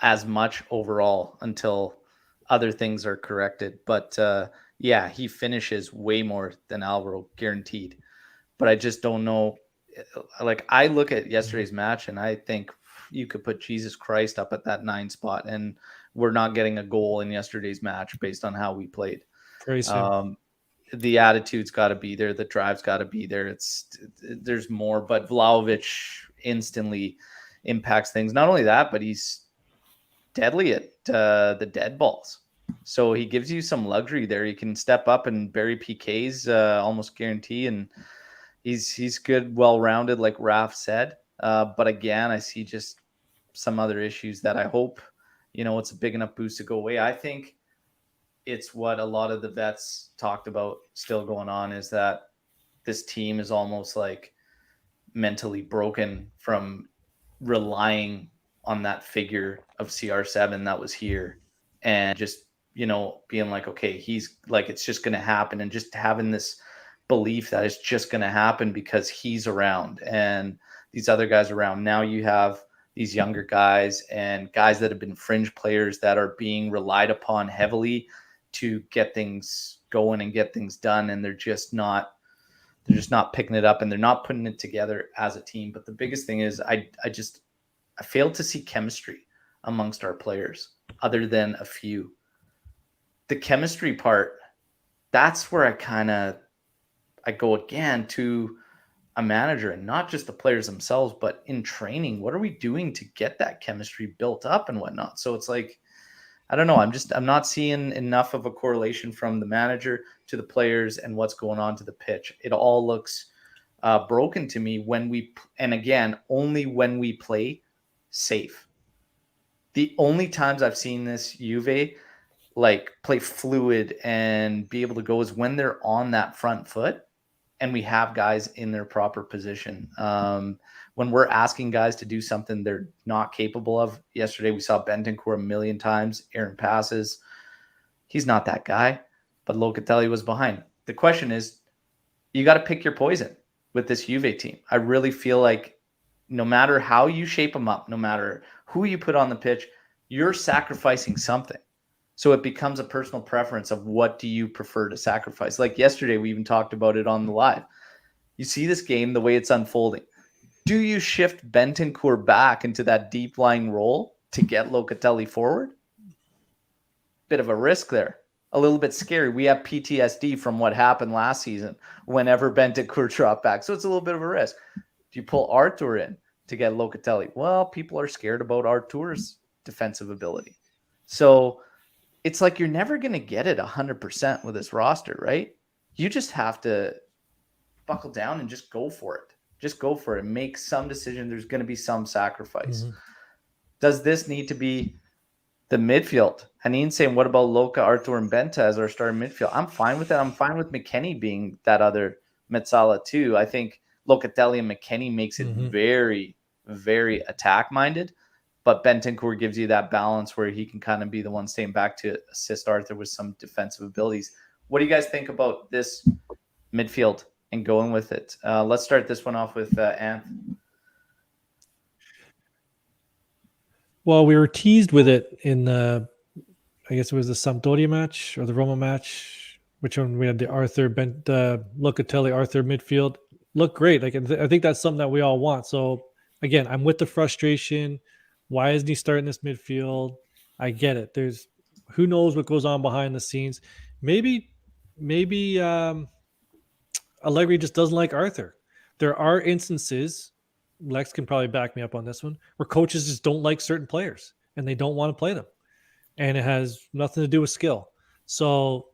as much overall until other things are corrected. But yeah, he finishes way more than Alvaro, guaranteed. But I just don't know. Like, I look at yesterday's match and I think you could put Jesus Christ up at that 9 spot, and we're not getting a goal in yesterday's match based on how we played. Praise him. The attitude's got to be there. The drive's got to be there. There's more, but Vlahovic instantly impacts things. Not only that, but he's deadly at the dead balls. So he gives you some luxury there. You can step up and bury PKs almost guarantee, and he's good, well-rounded, like Raf said. But again, I see just some other issues that I hope, it's a big enough boost to go away. I think it's what a lot of the vets talked about still going on, is that this team is almost like mentally broken from relying on that figure of CR7 that was here, and just, being like, okay, he's like, it's just going to happen, and just having this belief that it's just going to happen because he's around and these other guys around. Now you have these younger guys and guys that have been fringe players that are being relied upon heavily to get things going and get things done, and they're just not picking it up, and they're not putting it together as a team. But the biggest thing is I failed to see chemistry amongst our players, other than a few. The chemistry part, that's where I go again to a manager, and not just the players themselves, but in training, what are we doing to get that chemistry built up and whatnot? So it's like, I don't know. I'm not seeing enough of a correlation from the manager to the players and what's going on to the pitch. It all looks broken to me only when we play safe. The only times I've seen this Juve play fluid and be able to go is when they're on that front foot and we have guys in their proper position. When we're asking guys to do something they're not capable of. Yesterday, we saw Bentancur a million times, errant passes. He's not that guy, but Locatelli was behind. The question is, you got to pick your poison with this Juve team. I really feel like no matter how you shape them up, no matter who you put on the pitch, you're sacrificing something. So it becomes a personal preference of what do you prefer to sacrifice. Like yesterday, we even talked about it on the live. You see this game, the way it's unfolding. Do you shift Bentancur back into that deep lying role to get Locatelli forward? Bit of a risk there. A little bit scary. We have PTSD from what happened last season whenever Bentancur dropped back. So it's a little bit of a risk. Do you pull Arthur in to get Locatelli? Well, people are scared about Arthur's defensive ability. So it's like you're never going to get it 100% with this roster, right? You just have to buckle down and just go for it. Just go for it. Make some decision. There's going to be some sacrifice. Mm-hmm. Does this need to be the midfield? Hanin's saying, what about Loca, Arthur, and Benta as our starting midfield? I'm fine with that. I'm fine with McKennie being that other Metzala too. I think Locatelli and McKennie makes it very, very attack-minded. But Bentancur gives you that balance where he can kind of be the one staying back to assist Arthur with some defensive abilities. What do you guys think about this midfield and going with it? Let's start this one off with Anth. Well, we were teased with it in the, I guess it was the Sampdoria match or the Roma match. Which one we had the Locatelli Arthur midfield looked great. Like I think that's something that we all want. So again, I'm with the frustration. Why isn't he starting this midfield? I get it. There's who knows what goes on behind the scenes. Maybe Allegri just doesn't like Arthur. There are instances, Lex can probably back me up on this one, where coaches just don't like certain players and they don't want to play them. And it has nothing to do with skill. So,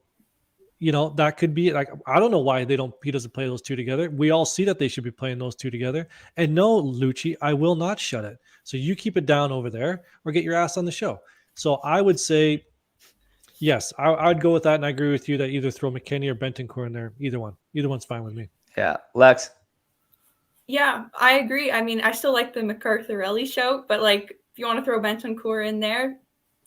that could be like, I don't know why he doesn't play those two together. We all see that they should be playing those two together. And no, Lucci, I will not shut it. So you keep it down over there or get your ass on the show. So I would say, yes, I'd go with that. And I agree with you that either throw McKennie or Bentancur in there. Either one's fine with me. Yeah. Lex. Yeah, I agree. I mean, I still like the McArthurelli show, but like if you want to throw Bentancur in there,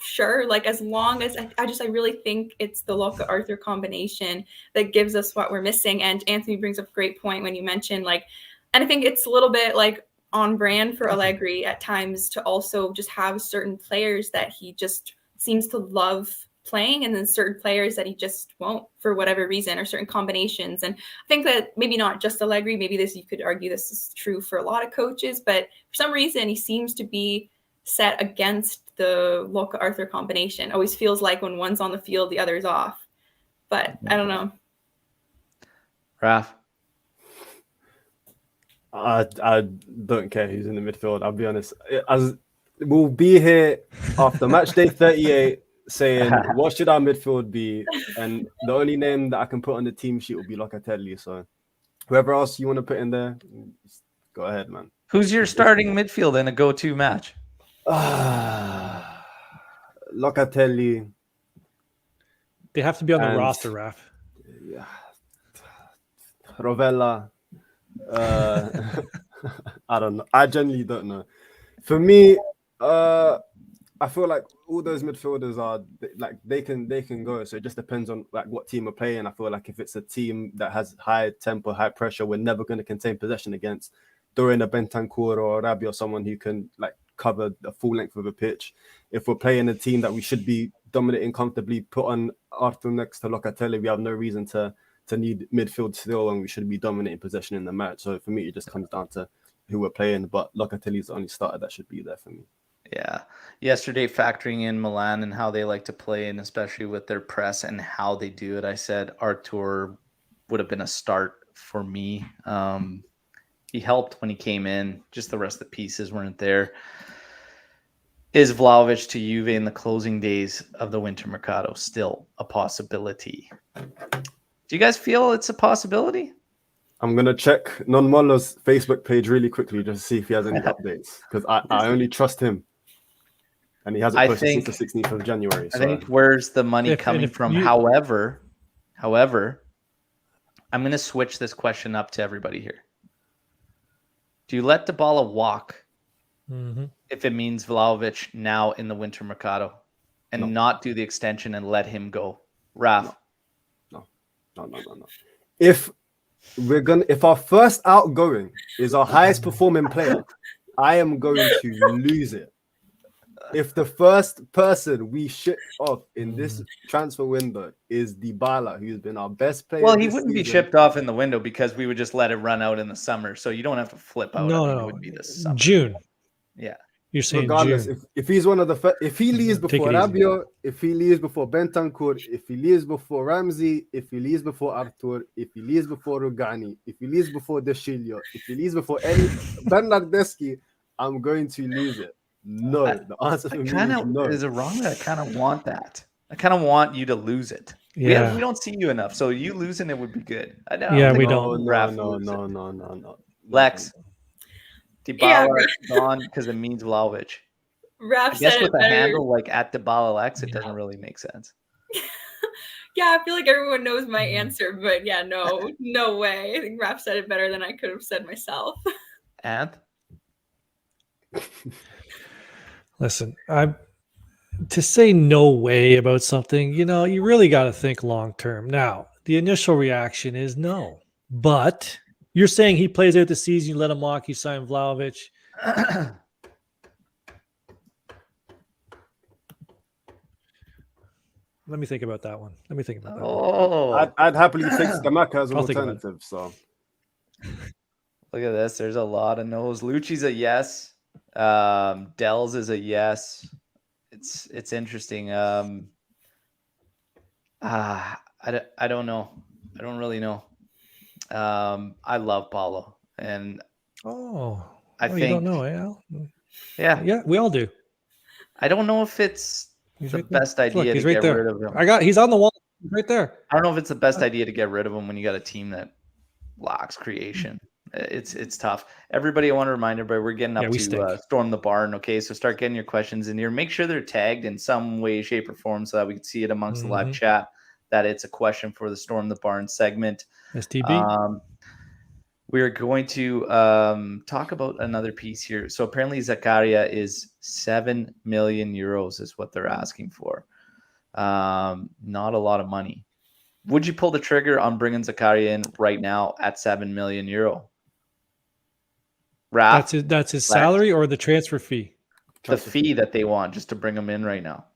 sure. Like as long as I really think it's the Luka Arthur combination that gives us what we're missing. And Anthony brings up a great point when you mentioned and I think it's a little bit like on brand for Allegri at times to also just have certain players that he just seems to love playing, and then certain players that he just won't for whatever reason, or certain combinations. And I think that maybe not just Allegri, maybe you could argue this is true for a lot of coaches, but for some reason he seems to be set against the Luka Arthur combination. Always feels like when one's on the field, the other's off. But I don't know. Raph. I don't care who's in the midfield. I'll be honest. As we'll be here after match day 38 saying, what should our midfield be? And the only name that I can put on the team sheet will be Locatelli. So whoever else you want to put in there, go ahead, man. Who's your starting midfield in a go-to match? Locatelli. They have to be on the roster, Raph. Yeah. Rovella. I don't know. I genuinely don't know. For me, I feel like all those midfielders are like they can go. So it just depends on like what team we're playing. I feel like if it's a team that has high tempo, high pressure, we're never going to contain possession against. Throwing a Bentancur or Rabi or someone who can like cover the full length of a pitch. If we're playing a team that we should be dominating comfortably, put on Arthur next to Locatelli, we have no reason to need midfield still, and we should be dominating possession in the match. So for me, it just comes down to who we're playing. But Locatelli's the only starter that should be there for me. Yeah. Yesterday, factoring in Milan and how they like to play, and especially with their press and how they do it, I said Artur would have been a start for me. He helped when he came in. Just the rest of the pieces weren't there. Is Vlahovic to Juve in the closing days of the winter mercado still a possibility? Do you guys feel it's a possibility? I'm going to check Non Mollo's Facebook page really quickly just to see if he has any updates, because I only trust him. And he hasn't posted since the 16th of January. So. I think where's the money coming from? However, I'm going to switch this question up to everybody here. Do you let Dybala walk if it means Vlahovic now in the winter mercado and not do the extension and let him go? Raf? No. If our first outgoing is our highest performing player, I am going to lose it. If the first person we ship off in this transfer window is Dybala, who's been our best player. Well, he wouldn't be shipped off in the window because we would just let it run out in the summer. So you don't have to flip out. No. It would be this summer. June. Yeah. You're saying regardless, June. if he's one of the first, if he leaves before Rabiot, if he leaves before Bentancur, if he leaves before Ramsey, if he leaves before Artur, if he leaves before Rugani, if he leaves before De Sciglio, if he leaves before any Bernardeschi, I'm going to lose it. No, the answer for me is no. Is it wrong that I kind of want that? I kind of want you to lose it. Yeah. We don't see you enough, so you losing it would be good. I know. Yeah, we don't. No. Lex, Dybala gone because it means Vlahovic. Raph I guess said with it a better. handle like at Dybala Lex, it doesn't really make sense. Yeah, I feel like everyone knows my answer, but yeah, no way. I think Raph said it better than I could have said myself. And listen, to say no way about something, you really got to think long term. Now, the initial reaction is no, but you're saying he plays out the season, you let him walk, you sign Vlahovic. Let me think about that one. I'd happily take Skamaka as an I'll think about it. alternative. So Look at this. There's a lot of no's. Lucci's a yes. Dell's is a yes. It's interesting. I don't know. I don't really know. I love Paulo, and I you think don't know, Al? yeah, Yeah, we all do. I don't know if it's He's the right there. best idea Look, to he's right get there. rid of him. He's on the wall. He's right there. I don't know if it's the best idea to get rid of him when you got a team that lacks creation. It's tough. Everybody, I want to remind everybody we're getting up we to stink. Storm the Barn. Okay, so start getting your questions in here. Make sure they're tagged in some way, shape, or form so that we can see it amongst the live chat. That it's a question for the Storm the Barn segment. STB. We are going to talk about another piece here. So apparently Zakaria is 7 million euros is what they're asking for. Not a lot of money. Would you pull the trigger on bringing Zakaria in right now at 7 million euro? Raph, That's his salary or the transfer fee? The fee that they want just to bring him in right now.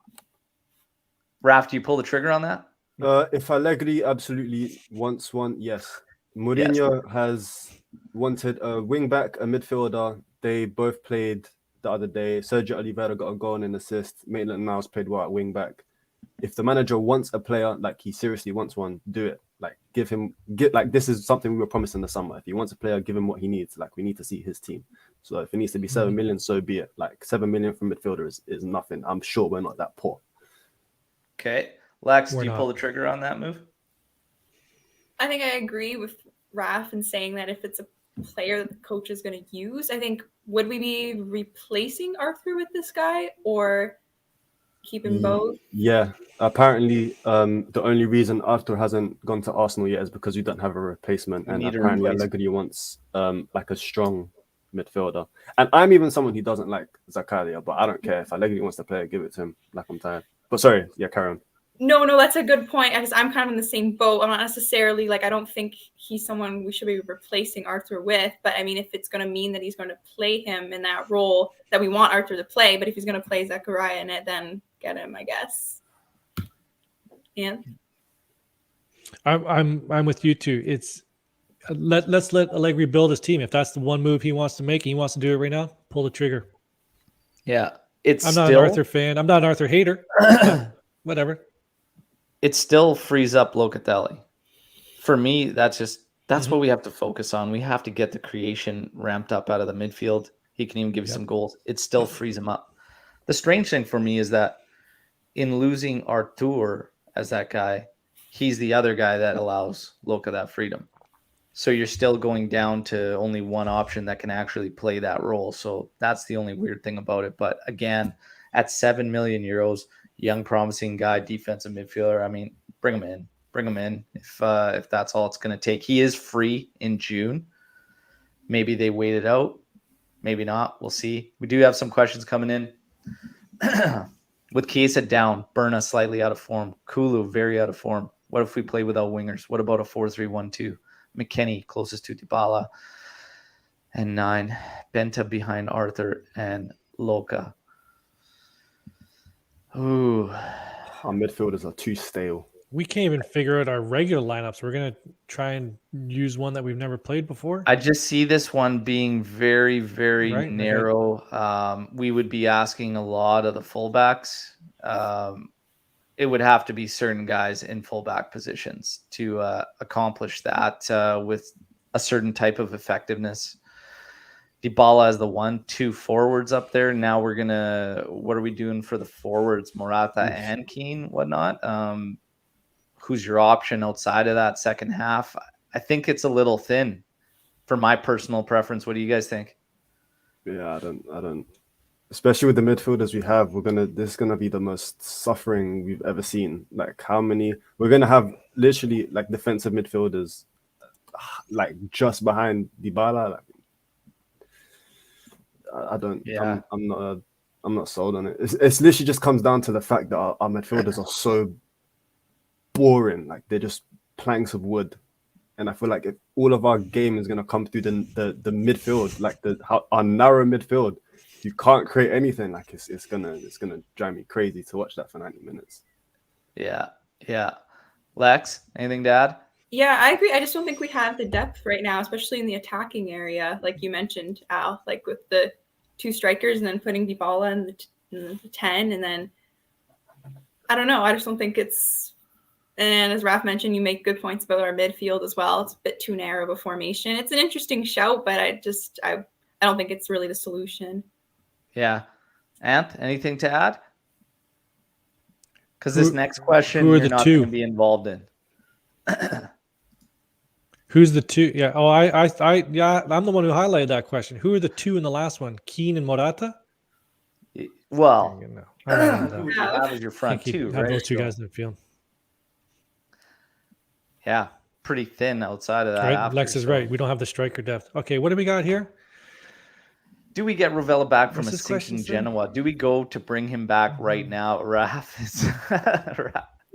Raph, do you pull the trigger on that? if Allegri absolutely wants one, yes. Mourinho has wanted a wing back, a midfielder. They both played the other day. Sergio Oliveira got a goal and an assist. Maitland-Niles played well at wing back. If the manager wants a player, like he seriously wants one, do it. Like this is something we were promised in the summer. If he wants a player, give him what he needs. Like we need to see his team. So if it needs to be 7 million, so be it. Like 7 million from midfielders is nothing. I'm sure we're not that poor. Okay. Lex, do you pull the trigger on that move? I think I agree with Raph in saying that if it's a player that the coach is going to use, I think, would we be replacing Arthur with this guy or keeping both? Yeah. Apparently, the only reason Arthur hasn't gone to Arsenal yet is because we don't have a replacement. And apparently Allegri wants like a strong midfielder. And I'm even someone who doesn't like Zakaria, but I don't care. If Allegri wants to play it, give it to him. Like I'm tired. But sorry, carry on. No, that's a good point. Because I'm kind of in the same boat. I'm not necessarily like, I don't think he's someone we should be replacing Arthur with. But I mean, if it's going to mean that he's going to play him in that role that we want Arthur to play, but if he's going to play Zakaria in it, then get him, I guess. Yeah. I'm with you too. It's let's let Allegri build his team. If that's the one move he wants to make, he wants to do it right now. Pull the trigger. Yeah, I'm not an Arthur fan. I'm not an Arthur hater. Whatever. It still frees up Locatelli. For me, that's what we have to focus on. We have to get the creation ramped up out of the midfield. He can even give you some goals. It still frees him up. The strange thing for me is that in losing Artur as that guy, he's the other guy that allows Loca that freedom. So you're still going down to only one option that can actually play that role. So that's the only weird thing about it. But again, at 7 million euros, young, promising guy, defensive midfielder. I mean, bring him in. If that's all it's going to take. He is free in June. Maybe they wait it out. Maybe not. We'll see. We do have some questions coming in. With Chiesa down, Berna slightly out of form, Kulu very out of form. What if we play without wingers? What about a 4-3-1-2? McKennie closest to Dybala and 9. Benta behind Arthur and Loca. Ooh. Our midfielders are too stale. We can't even figure out our regular lineups. We're going to try and use one that we've never played before. I just see this one being very, very narrow. Okay. We would be asking a lot of the fullbacks. It would have to be certain guys in fullback positions to accomplish that with a certain type of effectiveness. Dybala as the 1-2 forwards up there. Now what are we doing for the forwards? Morata and Keane, whatnot. Who's your option outside of that second half? I think it's a little thin for my personal preference. What do you guys think? Yeah, I don't. Especially with the midfielders we have, this is gonna be the most suffering we've ever seen. Like we're gonna have literally like defensive midfielders, like just behind Dybala. Like, I don't. Yeah. I'm not sold on it. It's literally just comes down to the fact that our midfielders are so boring. Like they're just planks of wood. And I feel like if all of our game is gonna come through the midfield, like our narrow midfield, you can't create anything. Like it's gonna drive me crazy to watch that for 90 minutes. Yeah. Yeah. Lex, anything to add? Yeah, I agree. I just don't think we have the depth right now, especially in the attacking area, like you mentioned, Al, like with the 2 strikers and then putting Dybala in the 10. And then, I don't know. I just don't think it's – and as Raph mentioned, you make good points about our midfield as well. It's a bit too narrow of a formation. It's an interesting shout, but I don't think it's really the solution. Yeah. Ant, anything to add? Because this next question who are you're the not two? going to be involved in. Who's the 2? Yeah. Oh, yeah. I'm the one who highlighted that question. Who are the 2 in the last one? Keane and Morata. Well, No, who would you have as your front two, have right? those 2 guys in the field. Yeah, pretty thin outside of that. Right. After, Lex is right. We don't have the striker depth. Okay, what do we got here? Do we get Ravella back from What's a this question sinking say? Genoa? Do we go to bring him back right now? Raph,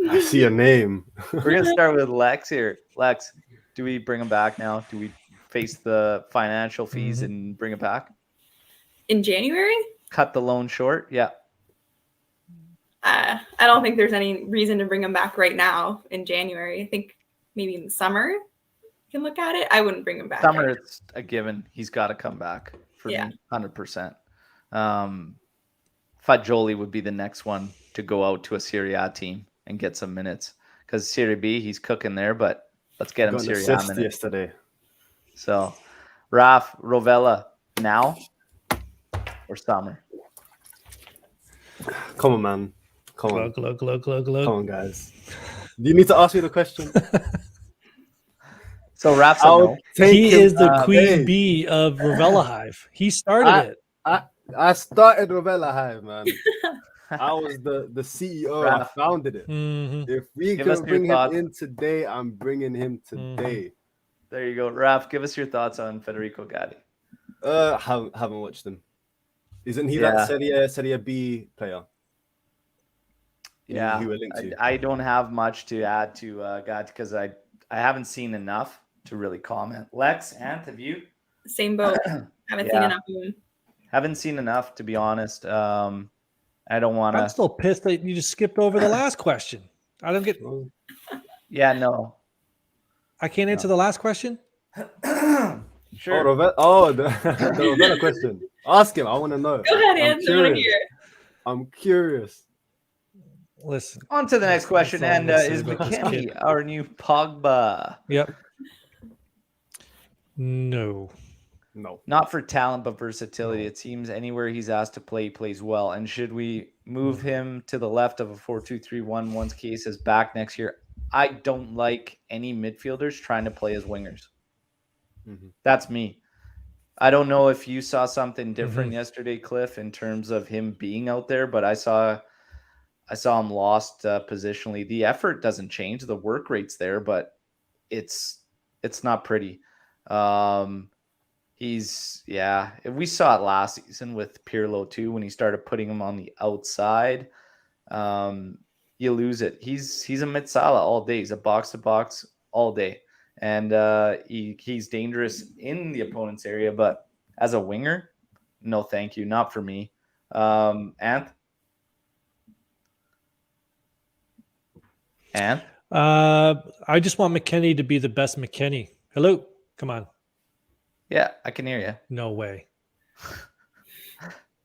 I see a name. we're gonna start with Lex here. Lex, do we bring him back now? Do we face the financial fees and bring it back? In January? Cut the loan short? Yeah. I don't think there's any reason to bring him back right now in January. I think maybe in the summer you can look at it. I wouldn't bring him back. Summer, right it's a given. He's got to come back for me, 100%. Fagioli would be the next one to go out to a Serie A team and get some minutes because Serie B, he's cooking there, but let's get him Got an Serie A assist minutes. yesterday. So, Raf, Rovella, now or summer? Come on, man. Come on. Glug. Come on, guys. Do you need to ask me the question? So, Raf said I'll no. take He him. is the queen Hey, bee of Ravella Hive. He started it. I started Ravella Hive, man. I was the CEO. I Raph. founded it. Mhm. If we Give us can your bring him thoughts. in today, I'm bringing him today. There you go. Raf, give us your thoughts on Federico Gatti. Haven't watched him. Isn't he Yeah. that Serie B player? Yeah, Who we're linked to? I don't have much to add to Gatti because I haven't seen enough to really comment. Lex, Ant, have you? Same boat. Haven't seen enough of him. Haven't seen enough, to be honest. I don't want I'm to. still pissed that you just skipped over the last question. I don't get. Yeah, no. I can't answer the last question. Sure. The Ravella question. Ask him. I want to know. Go ahead, I'm Anthony. I want to curious. hear. I'm curious. Listen. On to the next question, That's all I'm and gonna say is about this McKennie kid. our new Pogba? Yep. No. No. Not for talent, but versatility. It seems anywhere he's asked to play, he plays well. And should we move him to the left of a 4-2-3-1 once Case is back next year? I don't like any midfielders trying to play as wingers. That's me. I don't know if you saw something different yesterday, Cliff, in terms of him being out there, but I saw him lost positionally. The effort doesn't change. The work rate's there, but it's not pretty. We saw it last season with Pirlo too, when he started putting him on the outside. You lose it. He's a mid-sala all day. He's a box-to-box all day. And he's dangerous in the opponent's area, but as a winger, no thank you. Not for me. Ant? I just want McKennie to be the best McKennie. Hello? Come on. Yeah, I can hear you. No way.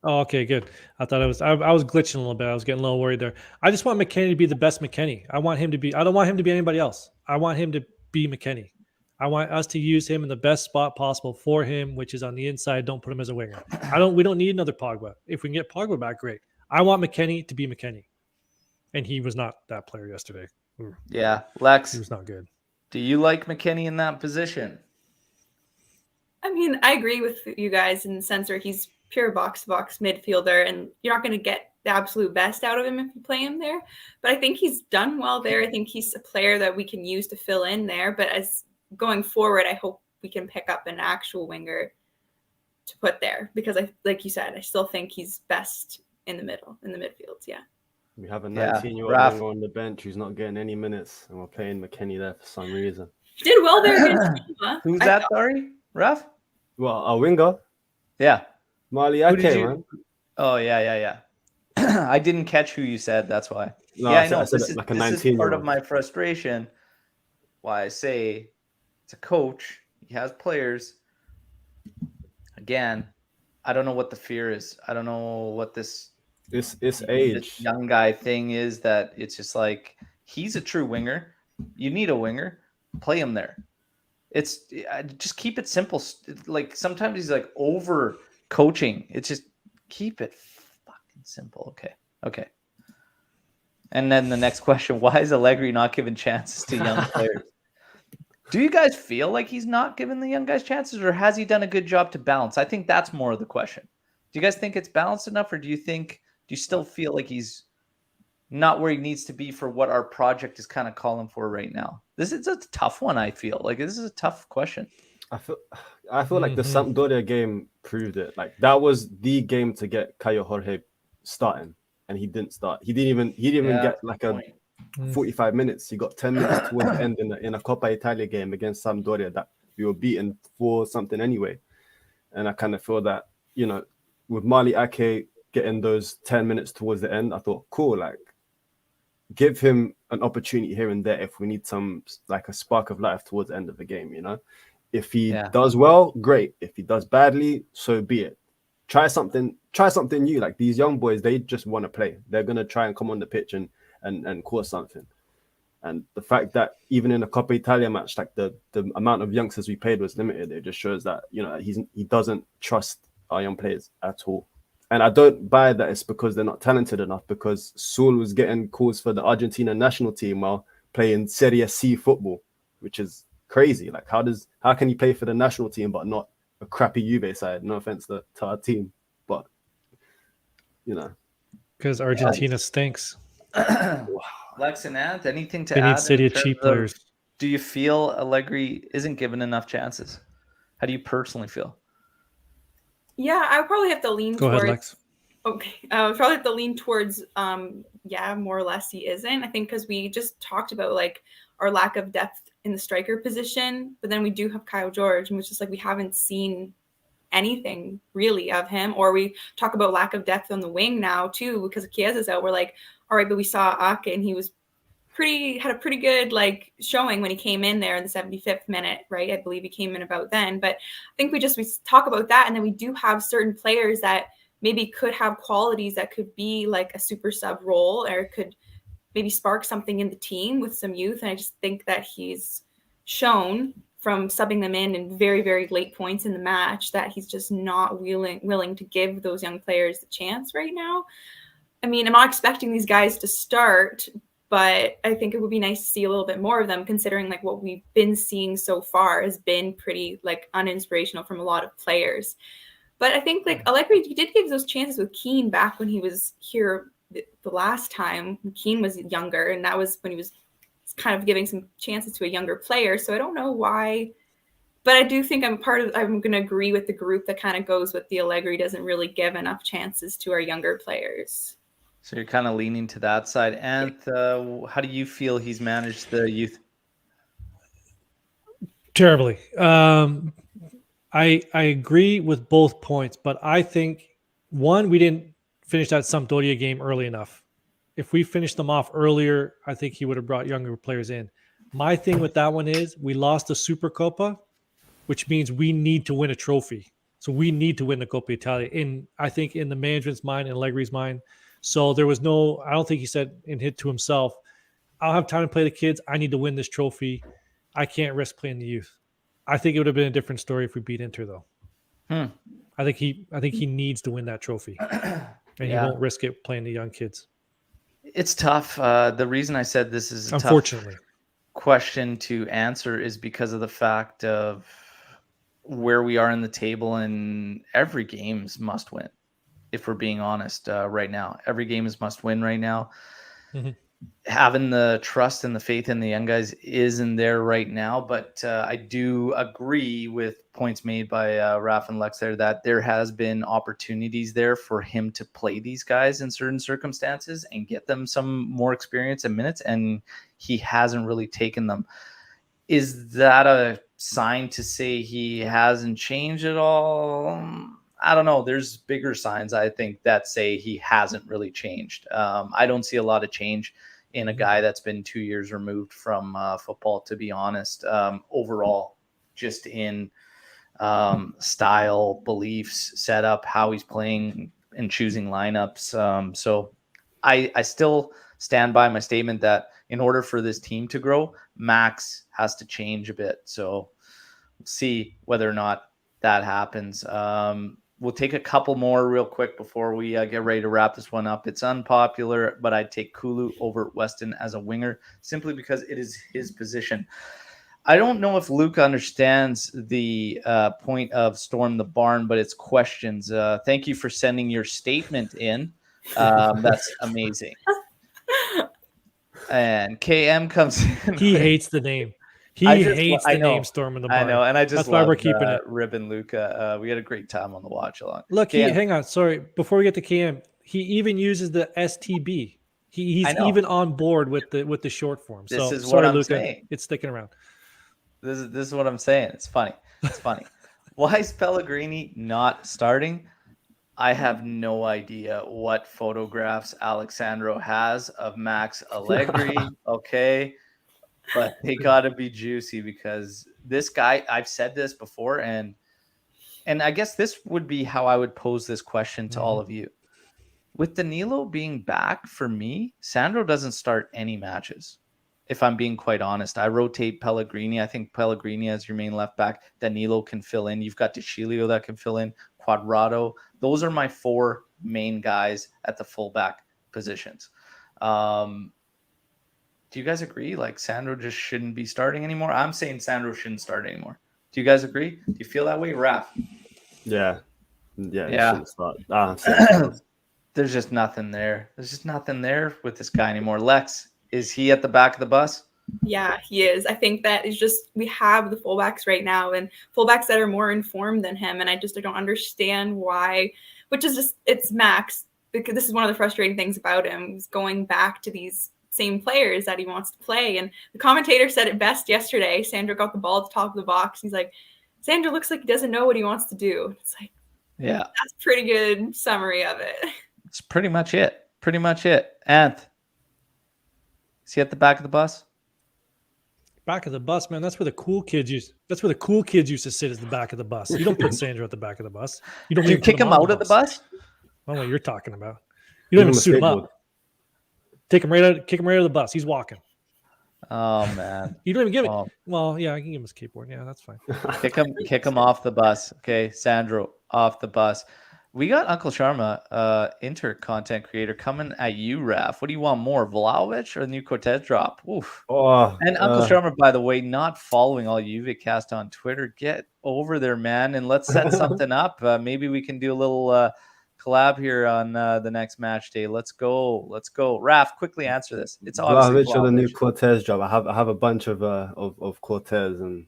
Oh, okay, good. I thought I was glitching a little bit. I was getting a little worried there. I just want McKennie to be the best McKennie. I don't want him to be anybody else. I want him to be McKennie. I want us to use him in the best spot possible for him, which is on the inside. Don't put him as a winger. We don't need another Pogba. If we can get Pogba back, great. I want McKennie to be McKennie. And he was not that player yesterday. Yeah, Lex. He was not good. Do you like McKennie in that position? I mean, I agree with you guys in the sense where he's pure box-to-box midfielder, and you're not going to get the absolute best out of him if you play him there. But I think he's done well there. I think he's a player that we can use to fill in there. But as going forward, I hope we can pick up an actual winger to put there because, like you said, I still think he's best in the midfield. Yeah. We have a 19-year-old winger on the bench who's not getting any minutes, and we're playing McKennie there for some reason. He did well there against Juve. Who's that, sorry? Raf? Well, our winger? Yeah. Marley Ake, man. Oh, yeah. I didn't catch who you said. That's why. No, Yeah, I I know. said This it is like a this is part of 19-year-old. my frustration. Why I say it's a coach. He has players. Again, I don't know what the fear is. I don't know what this It's age. young guy thing is, that it's just like he's a true winger. You need a winger. Play him there. It's just keep it simple. Like sometimes he's like over coaching. It's just keep it fucking simple. Okay. Okay. And then the next question, why is Allegri not giving chances to young players? Do you guys feel like he's not giving the young guys chances, or has he done a good job to balance? I think that's more of the question. Do you guys think it's balanced enough, or do you still feel like he's not where he needs to be for what our project is kind of calling for right now? This is a tough one. I feel like this is a tough question. I feel like the Sampdoria game proved it. Like that was the game to get Caio Jorge starting, and he didn't start. He didn't even get like a 45 minutes. He got 10 minutes towards the end in a Coppa Italia game against Sampdoria that we were beaten for something anyway. And I kind of feel that, you know, with Mali Ake getting those 10 minutes towards the end, I thought, cool, like give him an opportunity here and there if we need some like a spark of life towards the end of the game, you know. If he does well, great. If he does badly, so be it. Try something new. Like these young boys, they just want to play. They're gonna try and come on the pitch and cause something. And the fact that even in a Coppa Italia match, like the amount of youngsters we played was limited, it just shows that, you know, he doesn't trust our young players at all. And I don't buy that it's because they're not talented enough, because Saul was getting calls for the Argentina national team while playing Serie C football, which is crazy. Like how can you play for the national team but not a crappy Juve side? No offense to our team, but you know, because Argentina stinks. Lex and Ant, anything to They add? need City cheap players. Do you feel Allegri isn't given enough chances? How do you personally feel? Yeah, I would probably have to lean Go towards. ahead, Lex. Okay, I would probably have to lean towards. Yeah, more or less he isn't. I think because we just talked about like our lack of depth in the striker position, but then we do have Kyle George, and it's just like we haven't seen anything really of him. Or we talk about lack of depth on the wing now too, because Chiesa's out. We're like, all right, but we saw Ake and he was had a pretty good like showing when he came in there in the 75th minute, right? I believe he came in about then. But I think we talk about that, and then we do have certain players that maybe could have qualities that could be like a super sub role, or could maybe spark something in the team with some youth. And I just think that he's shown from subbing them in very, very late points in the match that he's just not willing to give those young players the chance right now. I mean, I'm not expecting these guys to start, but I think it would be nice to see a little bit more of them, considering like what we've been seeing so far has been pretty like uninspirational from a lot of players. But I think like Allegri, he did give those chances with Keane back when he was here the last time. Keane was younger, and that was when he was kind of giving some chances to a younger player. So I don't know why, but I do think I'm going to agree with the group that kind of goes with the Allegri doesn't really give enough chances to our younger players. So you're kind of leaning to that side. And how do you feel he's managed the youth? Terribly. I agree with both points, but I think one, we didn't finish that Sampdoria game early enough. If we finished them off earlier, I think he would have brought younger players in. My thing with that one is we lost the Supercoppa, which means we need to win a trophy. So we need to win the Coppa Italia, I think in the management's mind and Allegri's mind. So there was no, I don't think he said and hit to himself, I'll have time to play the kids. I need to win this trophy. I can't risk playing the youth. I think it would have been a different story if we beat Inter, though. I think he needs to win that trophy, and he won't risk it playing the young kids. It's tough. The reason I said this is a tough question to answer is because of the fact of where we are in the table, and every game is must win. If we're being honest, right now, every game is must win right now. Mm-hmm. Having the trust and the faith in the young guys isn't there right now, but I do agree with points made by Raf and Lex there that there has been opportunities there for him to play these guys in certain circumstances and get them some more experience and minutes, and he hasn't really taken them. Is that a sign to say he hasn't changed at all? I don't know. There's bigger signs, I think, that say he hasn't really changed. I don't see a lot of change in a guy that's been 2 years removed from football, to be honest. Overall, just in style, beliefs, setup, how he's playing and choosing lineups. So I still stand by my statement that in order for this team to grow, Max has to change a bit. So we'll see whether or not that happens. We'll take a couple more real quick before we get ready to wrap this one up. It's unpopular, but I'd take Kulu over Weston as a winger simply because it is his position. I don't know if Luke understands the point of Storm the Barn, but it's questions. Thank you for sending your statement in. That's amazing. And KM comes in. He hates the name. He hates the name Storm in the Barn. I know, and I just That's why we're keeping it. Rib and Luca. We had a great time on the watch along. Look, hang on. Sorry, before we get to KM, he even uses the STB. He's even on board with the short form. This so is sorry, what I'm Luca. saying. It's sticking around. This is what I'm saying. It's funny. It's funny. Why is Pellegrini not starting? I have no idea what photographs Alexandro has of Max Allegri. Okay. But they got to be juicy because this guy, I've said this before, and I guess this would be how I would pose this question to all of you. With Danilo being back, for me, Sandro doesn't start any matches. If I'm being quite honest, I rotate Pellegrini. I think Pellegrini as your main left back. Danilo can fill in. You've got DeCilio that can fill in. Quadrado. Those are my 4 main guys at the fullback positions. Do you guys agree? Like Sandro just shouldn't be starting anymore? I'm saying Sandro shouldn't start anymore. Do you guys agree? Do you feel that way, Raph? Yeah. Start. There's just nothing there. There's just nothing there with this guy anymore. Lex, is he at the back of the bus? Yeah, he is. I think that is just, we have the fullbacks right now and fullbacks that are more informed than him. And I don't understand why, which is just, it's Max, because this is one of the frustrating things about him. He's going back to these same players that he wants to play. And the commentator said it best yesterday. Sandro got the ball at the top of the box. He's like, Sandro looks like he doesn't know what he wants to do. It's like, yeah, that's a pretty good summary of it. It's pretty much it. Anth, is he at the back of the bus? Back of the bus, man. That's where the cool kids used. That's where the cool kids used to sit, is the back of the bus. You don't put Sandro at the back of the bus. You don't. Do you kick him out of the bus? I don't know what you're talking about. You don't even suit him up. Kick him right out of the bus. He's walking. Oh man. You don't even give it. Well, yeah, I can give him a skateboard. Yeah, that's fine. Kick him off the bus. Okay, Sandro off the bus. We got Uncle Sharma, Inter content creator, coming at you, Raf. What do you want more, Vlahovic or the new Cortez drop? Oof. And Uncle Sharma, by the way, not following all Juvecast on Twitter. Get over there, man, and let's set something up. Maybe we can do a little collab here on the next match day. Let's go. Raf, quickly answer this. It's obviously Vlahovic or the new Cortez drop. I have a bunch of Cortez, and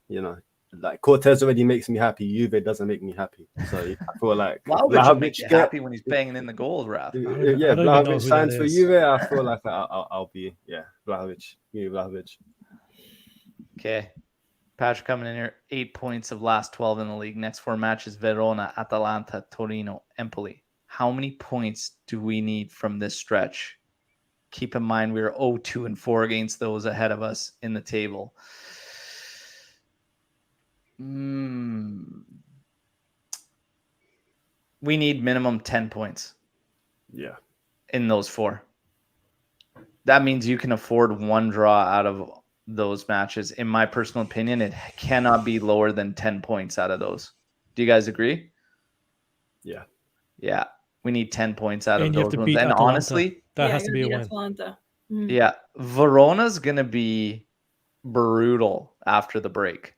like Cortez already makes me happy. Juve doesn't make me happy. So I feel like Vlahovic makes you happy when he's banging in the goals, Raf. Yeah, Vlahovic signs for Juve. I feel like I'll be Vlahovic. Vlahovic. Okay. Patrick coming in here, 8 points of last 12 in the league. Next 4 matches: Verona, Atalanta, Torino, Empoli. How many points do we need from this stretch? Keep in mind we were 0-2-4 against those ahead of us in the table. We need minimum 10 points. Yeah. In those 4. That means you can afford 1 draw out of those matches. In my personal opinion, it cannot be lower than 10 points out of those. Do you guys agree? Yeah. Yeah. We need 10 points out of you those have to ones. beat And Atalanta. honestly, that has to be a win. Mm-hmm. Yeah. Verona's going to be brutal after the break.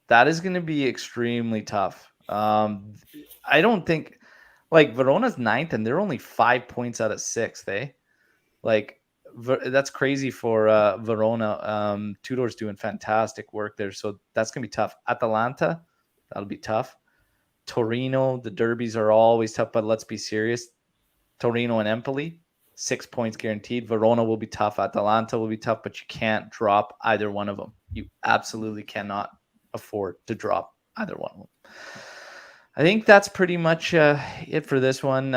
That is going to be extremely tough. I don't think, like, Verona's 9th and they're only 5 points out of 6th, eh? Like, that's crazy for Verona. Tudor's doing fantastic work there, so that's going to be tough. Atalanta, that'll be tough. Torino, the derbies are always tough, but let's be serious. Torino and Empoli, 6 points guaranteed. Verona will be tough. Atalanta will be tough, but you can't drop either one of them. You absolutely cannot afford to drop either one of them. I think that's pretty much it for this one.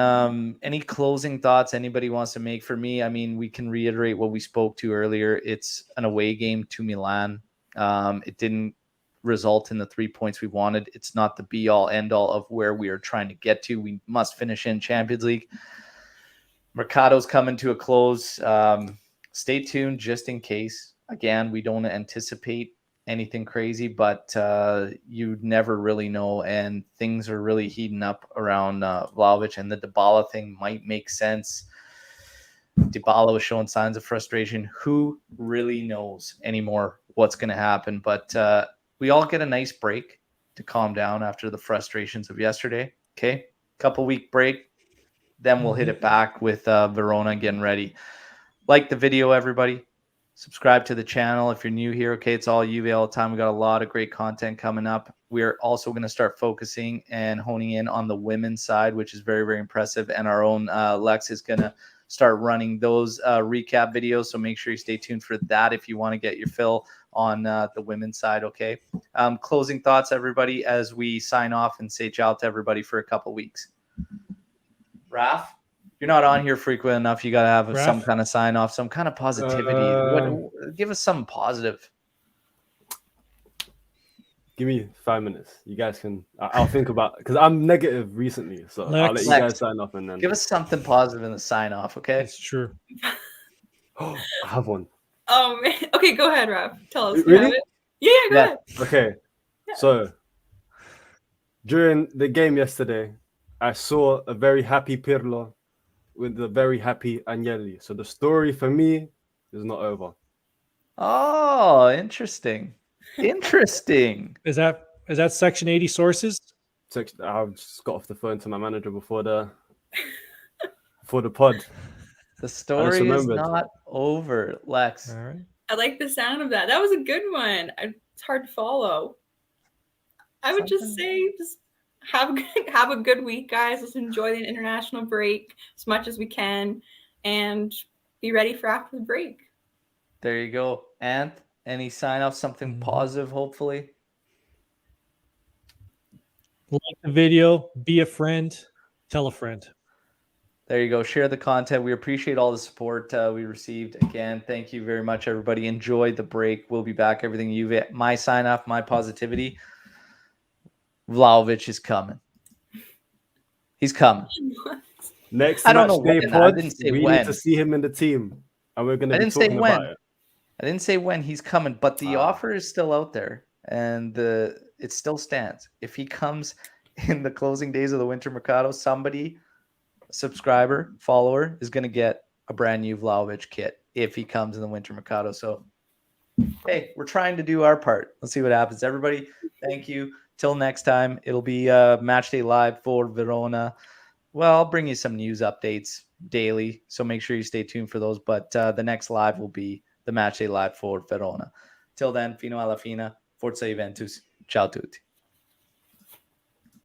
Any closing thoughts anybody wants to make? For me, I mean, we can reiterate what we spoke to earlier. It's an away game to Milan. It didn't result in the 3 points we wanted. It's not the be all end all of where we are trying to get to. We must finish in Champions League. Mercado's coming to a close. Stay tuned just in case. Again, we don't anticipate anything crazy, but you never really know, and things are really heating up around Vlahovic, and the Dybala thing might make sense. Dybala was showing signs of frustration. Who really knows anymore what's going to happen? But we all get a nice break to calm down after the frustrations of yesterday. Okay, couple week break, then we'll hit it back with Verona getting ready. Like the video, everybody. Subscribe to the channel if you're new here. Okay, it's all Juve all the time. We got a lot of great content coming up. We're also going to start focusing and honing in on the women's side, which is very, very impressive. And our own Lex is going to start running those recap videos. So make sure you stay tuned for that if you want to get your fill on the women's side. Okay. Closing thoughts, everybody, as we sign off and say ciao to everybody for a couple weeks. Raf? You're not on here frequent enough. You got to have some kind of sign off, some kind of positivity. Give us something positive. Give me 5 minutes. You guys can. I'll think about, because I'm negative recently, so I'll let you guys sign off and then give us something positive in the sign off. Okay, it's true. I have one. Oh man. Okay, go ahead, Rob. Tell us. Really? You have it? Yeah, go ahead. Okay. Yeah. So during the game yesterday, I saw a very happy Pirlo with a very happy Agnelli. So the story for me is not over. Oh, interesting. Interesting. Is that Section 80 sources? I just got off the phone to my manager before the pod. The story is not over, Lex. All right. I like the sound of that. That was a good one. It's hard to follow. I would just say, just have a good week, guys. Let's enjoy the international break as much as we can and be ready for after the break. There you go. And any sign off, something positive, hopefully? Like the video, be a friend, tell a friend. There you go. Share the content. We appreciate all the support we received. Again, thank you very much, everybody. Enjoy the break. We'll be back. Everything Juve. My sign off, my positivity. Vlahovic is coming. He's coming. Next I don't know match day when. I didn't say we when. need to see him in the team, and we're going to be talking about it. I didn't say when he's coming, but the offer is still out there, and it still stands. If he comes in the closing days of the winter mercado, somebody, subscriber, follower, is going to get a brand new Vlahovic kit if he comes in the winter mercado. So, hey, we're trying to do our part. Let's see what happens. Everybody, thank you. Till next time, it'll be Match Day Live for Verona. Well, I'll bring you some news updates daily, so make sure you stay tuned for those. But the next live will be the Match Day Live for Verona. Till then, fino alla fine, forza Juventus. Ciao tutti.